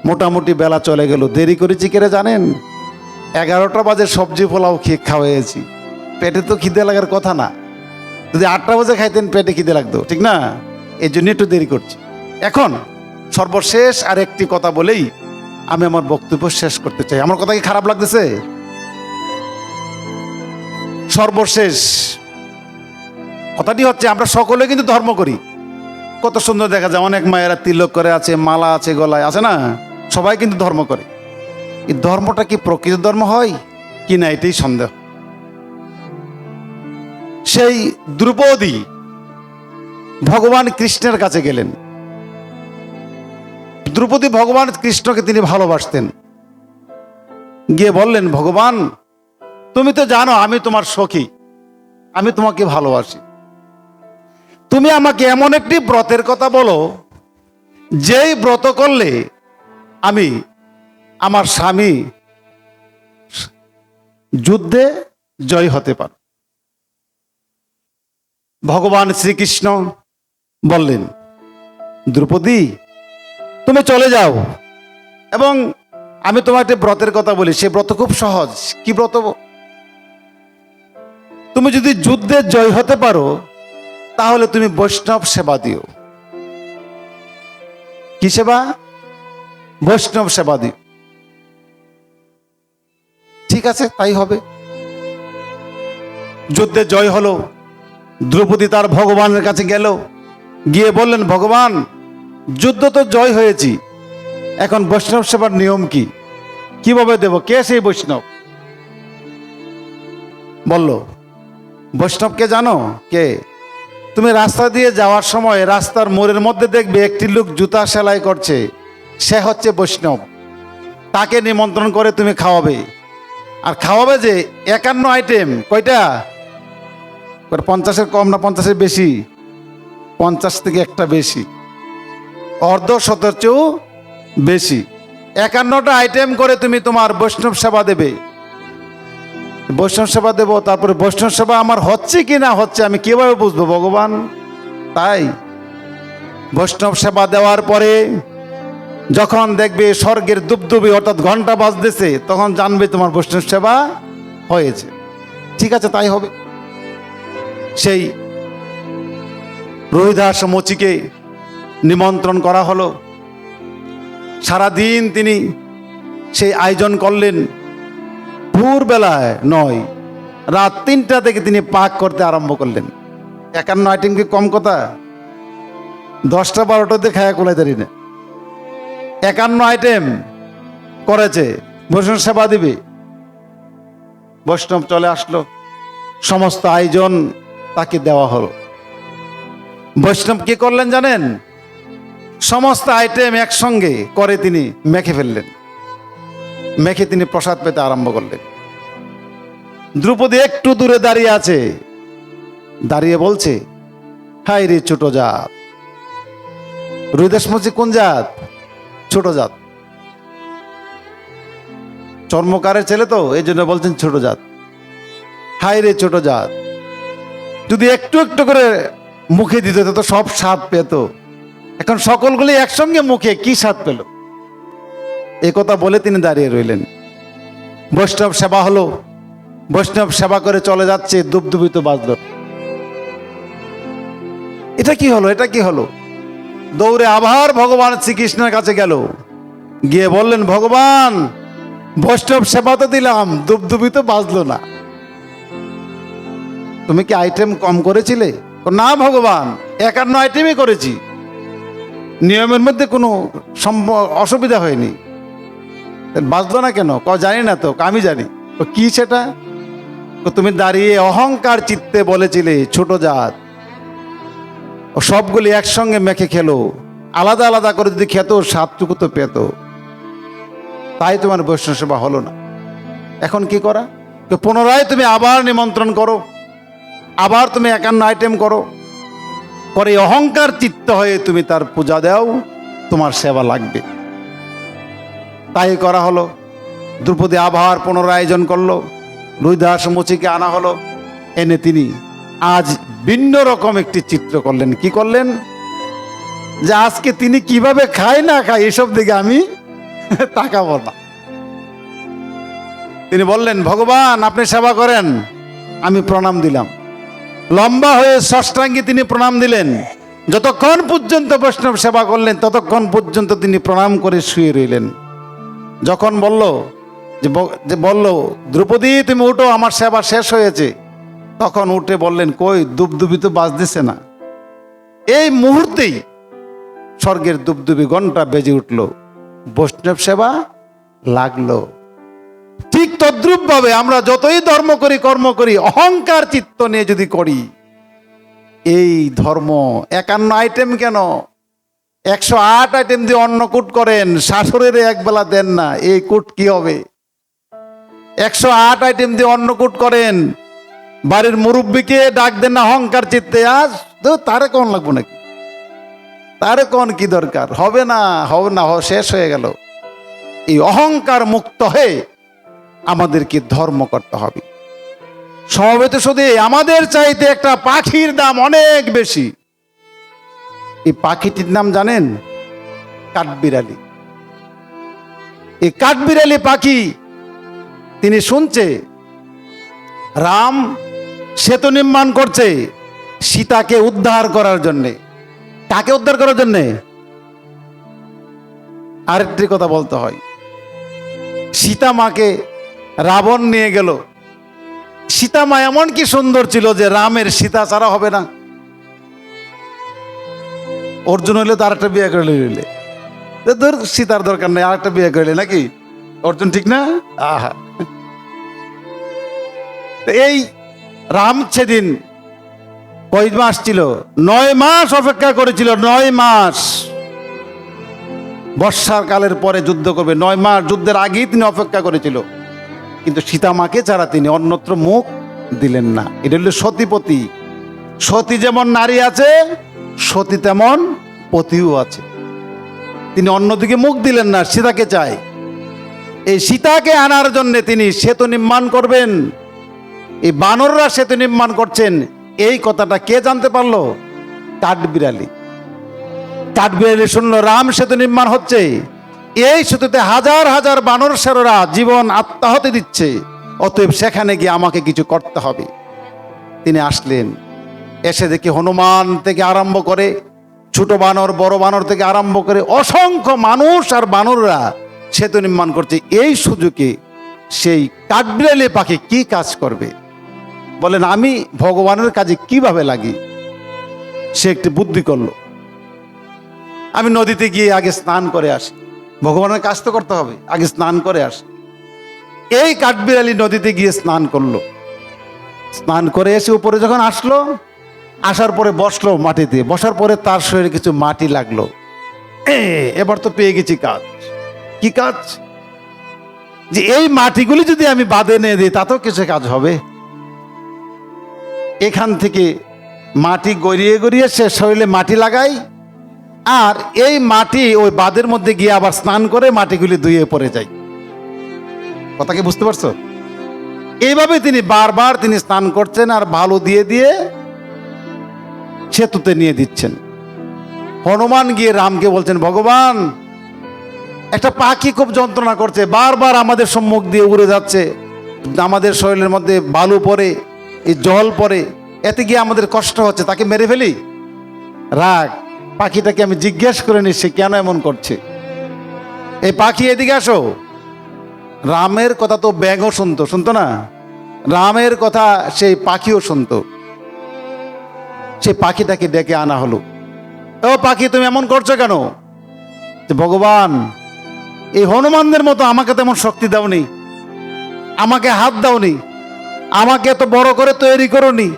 মোটামুটি বেলা চলে গেল। দেরি করেছি কেড়ে জানেন? 11টা বাজে সবজি পোলাও খেয়ে খাওয়াইছি। পেটে তো খিদে লাগার কথা না, যদি 8টা বাজে খাইতেন পেটে খিদে লাগতো, ঠিক না? এই জন্য একটু দেরি করছি। এখন সর্বশেষ আর একটি কথা বলেই আমি আমার বক্তব্য শেষ করতে চাই। আমার কথা কি খারাপ লাগতেছে? সর্বশেষ কথাটি হচ্ছে, আমরা সকলে কিন্তু ধর্ম করি। কত সুন্দর দেখা যায়, অনেক মায়েরা তিলক করে আছে, মালা আছে গলায়, আছে না? সবাই কিন্তু ধর্ম করে। এই ধর্মটা কি প্রকৃত ধর্ম হয় কি না, এটাই সন্দেহ। সেই দ্রৌপদী ভগবান কৃষ্ণের কাছে গেলেন। দ্রৌপদী ভগবান কৃষ্ণকে তিনি ভালোবাসতেন। গিয়ে বললেন, ভগবান তুমি তো জানো আমি তোমার সখী, আমি তোমাকে ভালোবাসি। তুমি আমাকে এমন একটি ব্রতের কথা বলো, যেই ব্রত করলে আমি আমার স্বামী যুদ্ধে জয় হতে পারে। ভগবান শ্রীকৃষ্ণ বললেন, দ্রৌপদী তুমি চলে যাও, এবং আমি তোমার একটা ব্রতের কথা বলি। সে ব্রত খুব সহজ। কি ব্রত? তুমি যদি যুদ্ধে জয় হতে পারো, তাহলে তুমি বৈষ্ণব সেবা দিও। কি সেবা? বৈষ্ণব সেবা দিও। ঠিক আছে, তাই হবে। যুদ্ধে জয় হলো। দ্রৌপদী তার ভগবানের কাছে গেল, গিয়ে বললেন, ভগবান যুদ্ধ তো জয় হয়েছি, এখন বৈষ্ণব সেবার নিয়ম কি, কিভাবে দেব? কে সেই বৈষ্ণব? বলল, বৈষ্ণবকে জানো কে? তুমি রাস্তা দিয়ে যাওয়ার সময় রাস্তার মোড়ের মধ্যে দেখবে একটি লোক জুতা সেলাই করছে, সে হচ্ছে বৈষ্ণব। তাকে নিমন্ত্রণ করে তুমি খাওয়াবে। আর খাওয়াবে যে 51 আইটেম। কয়টা? 50-এর কম না 50-এর বেশি? 50 থেকে একটা বেশি, অর্ধশতের চেয়েও বেশি। 51টা আইটেম করে তুমি তোমার বৈষ্ণব সেবা দেবে। বৈষ্ণব সেবা দেব, তারপরে বৈষ্ণব সেবা আমার হচ্ছে কি না হচ্ছে আমি কিভাবে বুঝবো ভগবান? তাই বৈষ্ণব সেবা দেওয়ার পরে যখন দেখবে স্বর্গের দুবদুবি অর্থাৎ ঘন্টা বাজতেছে, তখন জানবে তোমার বৈষ্ণব সেবা হয়েছে। ঠিক আছে, তাই হবে। সেই রোহিদাস মচিকে নিমন্ত্রণ করা হলো। সারাদিন তিনি সেই আয়োজন করলেন। ভোরবেলায় নয়, রাত 3টা থেকে তিনি পাক করতে আরম্ভ করলেন। 51 আইটেম কি কম কথা? 10টা-12টাতে খায়া কোলাই দাঁড়ি না। 51 আইটেম করেছে, বৈষ্ণব সেবা দিবে। বৈষ্ণব চলে আসলো, সমস্ত আয়োজন তাকে দেওয়া হলো। বৈষ্ণব কি করলেন জানেন? সমস্ত আইটেম একসঙ্গে করে তিনি মেখে ফেললেন। মেখে তিনি প্রসাদ পেতে আরম্ভ করলেন। দ্রৌপদী একটু দূরে দাঁড়িয়ে আছে, দাঁড়িয়ে বলছে, হাই রে ছোট জাত। রোহিদাস মচি কোন জাত? ছোট জাত। চর্মকারের ছেলে তো, এই জন্য বলছেন ছোট জাত। হাই রে ছোট জাত, যদি একটু একটু করে মুখে দিত তো সব স্বাদ পেত। এখন সকলগুলি একসঙ্গে মুখে কি স্বাদ পেল? এই কথা বলে তিনি দাঁড়িয়ে রইলেন। বৈষ্ণব সেবা হলো, বৈষ্ণব সেবা করে চলে যাচ্ছে, দুবদুবিত বাজল। এটা কি হলো? এটা কি হলো? দৌড়ে আবার ভগবান শ্রীকৃষ্ণের কাছে গেল, গিয়ে বললেন, ভগবান বৈষ্ণব সেবা তো দিলাম, দুবদুবিত বাজলো না, তুমি কি আইটেম কম করেছিলে? না ভগবান, 51 আইটেমই করেছি, নিয়মের মধ্যে কোনো অসুবিধা হয়নি। বাজলো না কেন? জানি না তো। আমি জানি। কি সেটা? তুমি দাঁড়িয়ে অহংকার চিত্তে বলেছিলে ছোট জাত, ও সবগুলি একসঙ্গে মেখে খেলো, আলাদা আলাদা করে যদি খেত স্বাদটুকু তো পেত, তাই তোমার বৈষ্ণব সেবা হলো না। এখন কি করা? তো পুনরায় তুমি আবার নিমন্ত্রণ করো, আবার তুমি 51 আইটেম করো, পরে অহংকার চিত্ত হয়ে তুমি তার পূজা দাও, তোমার সেবা লাগবে। তাই করা হলো। দ্রৌপদী আবার পুনরায় আয়োজন করলো, রুইদাস মুচিকে আনা হলো, এনে তিনি আজ ভিন্ন রকম একটি চিত্র করলেন। কি করলেন? যে আজকে তিনি কিভাবে খায় না খায় এসব দিকে আমি তাকাবো না। তিনি বললেন, ভগবান আপনি সেবা করেন। আমি প্রণাম দিলাম। লম্বা হয়ে ষষ্ঠাঙ্গে তিনি প্রণাম দিলেন। যতক্ষণ পর্যন্ত বৈষ্ণব সেবা করলেন ততক্ষণ পর্যন্ত তিনি প্রণাম করে শুয়ে রইলেন। যখন বলল দ্রৌপদী তুমি উঠো, আমার সেবা শেষ হয়েছে, তখন উঠে বললেন, কই দুবদুবি তো বাজতেছে না। এই মুহূর্তেই স্বর্গের দুবদুবি ঘন্টা বেজে উঠল, বৈষ্ণব সেবা লাগলো। ঠিক তদ্রূপ ভাবে আমরা যতই ধর্ম করি, কর্ম করি, অহংকার চিত্ত নিয়ে যদি করি, এই ধর্ম 51 আইটেম কেন, 108 আইটেম দিয়ে অন্নকূট করেন, শাশুড়ের একবেলা দেন না, এই কূট কি হবে? 108 আইটেম দিয়ে অন্নকূট করেন, বাড়ির মুরব্বীকে ডাক দেন না অহংকার চিত্তে, আজ তো তারে কোন লাগবো নাকি, তারে কোন কি দরকার, হবে না, হবে না, শেষ হয়ে গেল। এই অহংকার মুক্ত হয়ে আমাদেরকে ধর্ম করতে হবে। সমবেত শুধু আমাদের চাইতে একটা পাখির দাম অনেক বেশি। এই পাখিটির নাম জানেন? কাঠবিড়ালি। এই কাঠবিড়ালি পাখি তিনি শুনছে রাম সেতু নির্মাণ করছে সীতাকে উদ্ধার করার জন্যে। কাকে উদ্ধার করার জন্যে? আরেকটি কথা বলতে হয়, সীতা মাকে রাবণ নিয়ে গেল। সীতা মা এমন কি সুন্দর ছিল যে রামের সীতা ছাড়া হবে না। অর্জুন হইলে তো আরেকটা বিয়ে করে নিলে, তোর সীতার দরকার নেই, আরেকটা বিয়ে করলে নাকি অর্জুন, ঠিক না? আহা, এই রাম সেদিন কয় মাস ছিল? 9 মাস অপেক্ষা করেছিল। 9 মাস, বর্ষার কালের পরে যুদ্ধ করবে, 9 মাস যুদ্ধের আগেই তিনি অপেক্ষা করেছিল। কিন্তু সীতা মাকে ছাড়া তিনি অন্যত্র মুখ দিলেন না। এটা হলো সতীপতি। সতী যেমন নারী আছে, সতী তেমন পতিও আছে। তিনি অন্যদিকে মুখ দিলেন না, সীতাকে চাই। এই সীতাকে আনার জন্য তিনি সেতু নির্মাণ করবেন। এই বানররা সেতু নির্মাণ করছেন, এই কথাটা কে জানতে পারলো? কাঠবিড়ালি। কাঠবিড়ালি শুনলো রাম সেতু নির্মাণ হচ্ছে, এই সেতুতে হাজার হাজার বানর সেররা জীবন আত্মাহতি দিচ্ছে, অতএব সেখানে গিয়ে আমাকে কিছু করতে হবে। তিনি আসলেন, এসে দেখি হনুমান থেকে আরম্ভ করে ছোট বানর, বড় বানর থেকে আরম্ভ করে অসংখ্য মানুষ আর বানররা সেতু নির্মাণ করছে। এই সুযোগে সেই কাঠবিড়ালি পাখি কি কাজ করবে? বলেন, আমি ভগবানের কাজে কিভাবে লাগি? সে একটি বুদ্ধি করলো, আমি নদীতে গিয়ে আগে স্নান করে আসি, ভগবানের কাজ তো করতে হবে, আগে স্নান করে আসি। এই কাঠবিড়ালি নদীতে গিয়ে স্নান করলো। স্নান করে এসে উপরে যখন আসলো, আসার পরে বসলো মাটিতে, বসার পরে তার শরীরে কিছু মাটি লাগলো। এবার তো পেয়ে গেছি কাজ। কি কাজ? যে এই মাটিগুলি যদি আমি বাঁধে নিয়ে দিই তাতেও কিছু কাজ হবে। এখান থেকে মাটি গড়িয়ে গড়িয়ে সে শরীরে মাটি লাগাই, আর এই মাটি ওই বাঁধের মধ্যে গিয়ে আবার স্নান করে মাটিগুলি ধুয়ে পড়ে যায়। কথা কি বুঝতে পারছো? এইভাবে তিনি বারবার তিনি স্নান করছেন আর ভালো দিয়ে দিয়ে সেতুতে নিয়ে দিচ্ছেন। হনুমান গিয়ে রামকে বলছেন, ভগবান, একটা পাখি খুব যন্ত্রণা করছে, বারবার আমাদের সম্মুখ দিয়ে উড়ে যাচ্ছে, আমাদের শরীরের মধ্যে বালু পড়ে, এই জল পড়ে, এতে গিয়ে আমাদের কষ্ট হচ্ছে, তাকে মেরে ফেলি। রাগ, পাখিটাকে আমি জিজ্ঞেস করে নি সে কেন এমন করছে। এই পাখি এদিকে আসো। রামের কথা তো ব্যাঙও শুনতো না, রামের কথা সেই পাখিও শুনতো। সেই পাখিটাকে ডেকে আনা হলো। ও পাখি, তুমি এমন করছো কেন? ভগবান, এই হনুমানদের মতো আমাকে তেমন শক্তি দাওনি, আমাকে হাত দাওনি, আমাকে এত বড় করে তৈরি করোনি,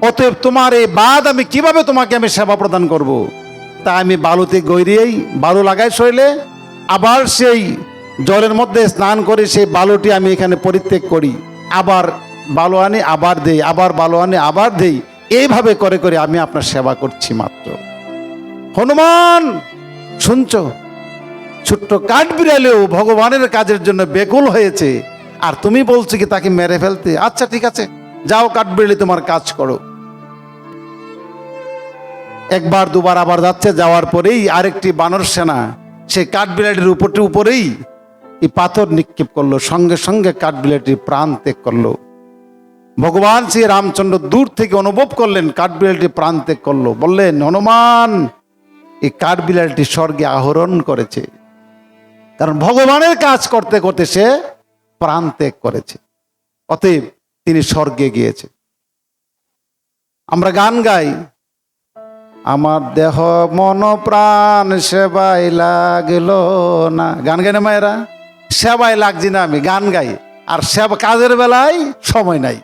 অতএব তোমার এই বাদ আমি কিভাবে তোমাকে আমি সেবা প্রদান করব। তা আমি বালুতে গড়িয়েই বালু লাগাই শরীরে, আবার সেই জলের মধ্যে স্নান করে সেই বালুটি আমি এখানে পরিত্যাগ করি, আবার বালু আনি আবার দেই, আবার বালু আনি আবার দেই, এইভাবে করে করে আমি আপনার সেবা করছি মাত্র। হনুমান, শুনছো? ছোট্ট কাঠবিড়ালেও ভগবানের কাজের জন্য বেকুল হয়েছে, আর তুমি বলছো কি তাকে মেরে ফেলতে? আচ্ছা ঠিক আছে, যাও কাঠবিড়ালি, তোমার কাজ করো। একবার দুবার আবার যাচ্ছে, যাওয়ার পরেই আরেকটি বানর সেনা সেই কাঠবিড়ালির উপরেই এই পাথর নিক্ষেপ করলো, সঙ্গে সঙ্গে কাঠবিড়ালিটির প্রাণ ত্যাগ করলো। ভগবান শ্রী রামচন্দ্র দূর থেকে অনুভব করলেন কাঠবিড়ালিটি প্রাণ ত্যাগ করলো, বললেন, হনুমান, এই কাঠবিড়ালিটি স্বর্গে আহরণ করেছে, কারণ ভগবানের কাজ করতে করতে সে প্রাণ ত্যাগ করেছে, অতএব তিনি স্বর্গে গিয়েছে। আমরা গান গাই, আমার দেহ মন প্রাণ সেবাই লাগলো না, গান গাই না মায়েরা? সেবাই লাগছি না, আমি গান গাই, আর সেবা কাজের বেলায় সময় নাই।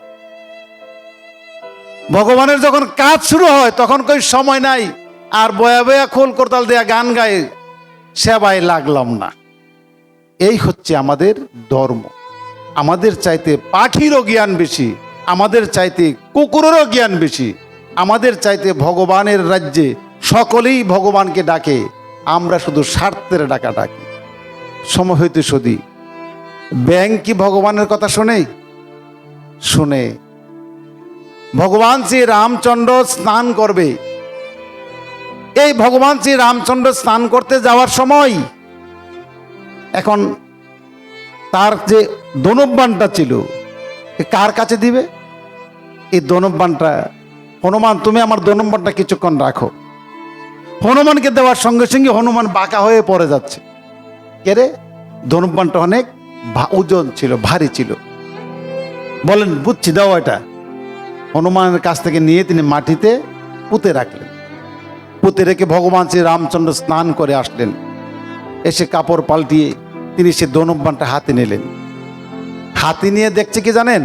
ভগবানের যখন কাজ শুরু হয় তখন কই সময় নাই, আর বয়া বয়া খোল করতাল দেয়া গান গাই, সেবাই লাগলাম না। এই হচ্ছে আমাদের ধর্ম। আমাদের চাইতে পাখিরও জ্ঞান বেশি, আমাদের চাইতে কুকুরেরও জ্ঞান বেশি, আমাদের চাইতে ভগবানের রাজ্যে সকলেই ভগবানকে ডাকে, আমরা শুধু স্বার্থের ডাকা ডাকি। সময় হইতে সদি ব্যাং কি ভগবানের কথা শোনে? শুনে। ভগবান শ্রী রামচন্দ্র স্নান করবে, এই ভগবান শ্রী রামচন্দ্র স্নান করতে যাওয়ার সময় এখন তার যে ধনুব্বাণটা ছিল কার কাছে দিবে? এই ধনুব্বাণটা, হনুমান তুমি আমার ধনুব্বাণটা কিছুক্ষণ রাখো। হনুমানকে দেওয়ার সঙ্গে সঙ্গে হনুমান বাঁকা হয়ে পড়ে যাচ্ছে। কেরে? ধনুব্বাণটা অনেক ওজন ছিল, ভারী ছিল। বলেন, বুঝছি, দাও এটা। হনুমানের কাছ থেকে নিয়ে তিনি মাটিতে পুঁতে রাখলেন। পুঁতে রেখে ভগবান শ্রী রামচন্দ্র স্নান করে আসলেন। এসে কাপড় পাল্টিয়ে তিনি সে ধনুব্বাণটা হাতে নিলেন। হাতে নিয়ে দেখছে কি জানেন?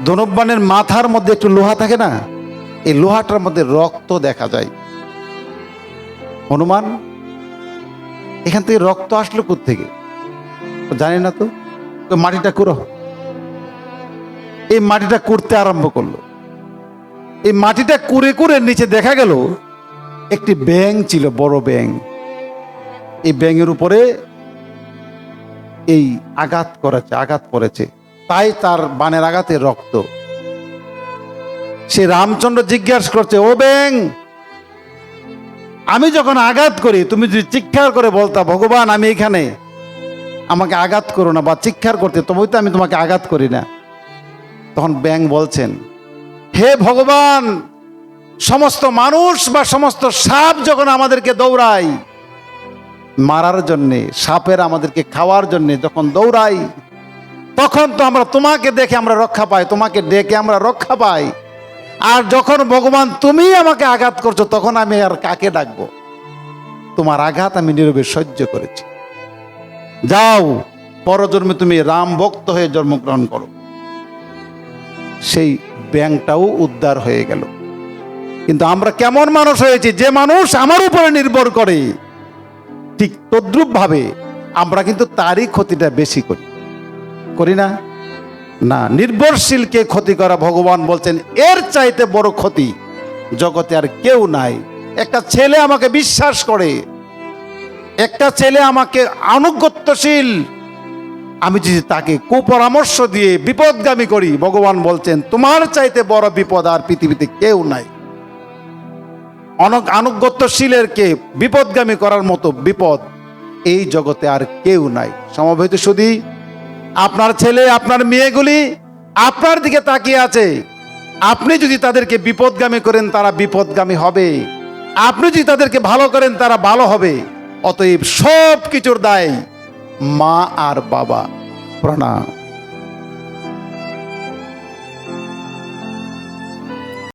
ধনুব্বাণের মাথার মধ্যে একটু লোহা থাকে না, এই লোহাটার মধ্যে রক্ত দেখা যায়। হনুমান, এখান থেকে রক্ত আসলো কোত্থেকে? জানি না তো, মাটিটা কুড়ো। এই মাটিটা কুড়তে আরম্ভ করলো। এই মাটিটা কুড়ে কুড়ে নিচে দেখা গেল একটি ব্যাঙ ছিল, বড় ব্যাঙ। এই ব্যাঙের উপরে এই আঘাত করেছে, তাই তার বানের আঘাতে রক্ত। সে রামচন্দ্র জিজ্ঞাসা করছে, ও ব্যাঙ, আমি যখন আঘাত করি তুমি যদি চিৎকার করে বলতা, ভগবান আমি এখানে, আমাকে আঘাত করো না, বা চিৎকার করতে, তবে তো আমি তোমাকে আঘাত করি না। তখন ব্যাঙ বলছেন, হে ভগবান, সমস্ত মানুষ বা সমস্ত সাপ যখন আমাদেরকে দৌড়ায় মারার জন্যে, সাপের আমাদেরকে খাওয়ার জন্যে যখন দৌড়াই, তখন তো আমরা তোমাকে দেখে আমরা রক্ষা পাই, তোমাকে ডেকে আমরা রক্ষা পাই। আর যখন ভগবান তুমি আমাকে আঘাত করছো, তখন আমি আর কাকে ডাকবো? তোমার আঘাত আমি নীরবে সহ্য করেছি। যাও, পরজন্মে তুমি রাম ভক্ত হয়ে জন্মগ্রহণ করো। সেই ব্যাঙটাও উদ্ধার হয়ে গেল। কিন্তু আমরা কেমন মানুষ হয়েছি, যে মানুষ আমার উপরে নির্ভর করে, ঠিক তদ্রুপ ভাবে আমরা কিন্তু তারই ক্ষতিটা বেশি করি না? না, নির্ভরশীলকে ক্ষতি করা, ভগবান বলছেন এর চাইতে বড় ক্ষতি জগতে আর কেউ নাই। একটা ছেলে আমাকে বিশ্বাস করে, একটা ছেলে আমাকে আনুগত্যশীল, আমি যদি তাকে কুপরামর্শ দিয়ে বিপদগামী করি, ভগবান বলছেন তোমার চাইতে বড় বিপদ আর পৃথিবীতে কেউ নাই। আনুগত্যশীলেরকে বিপদগামী করার মতো বিপদ এই জগতে আর কেউ নাই। সমবেত শুধু আপনার ছেলে আপনার মেয়েগুলি আপনার দিকে তাকিয়ে আছে। আপনি যদি তাদেরকে বিপদগামী করেন তারা বিপদগামী হবে, আপনি যদি তাদেরকে ভালো করেন তারা ভালো হবে। অতএব সব কিছুর দায় মা আর বাবা। প্রণাম।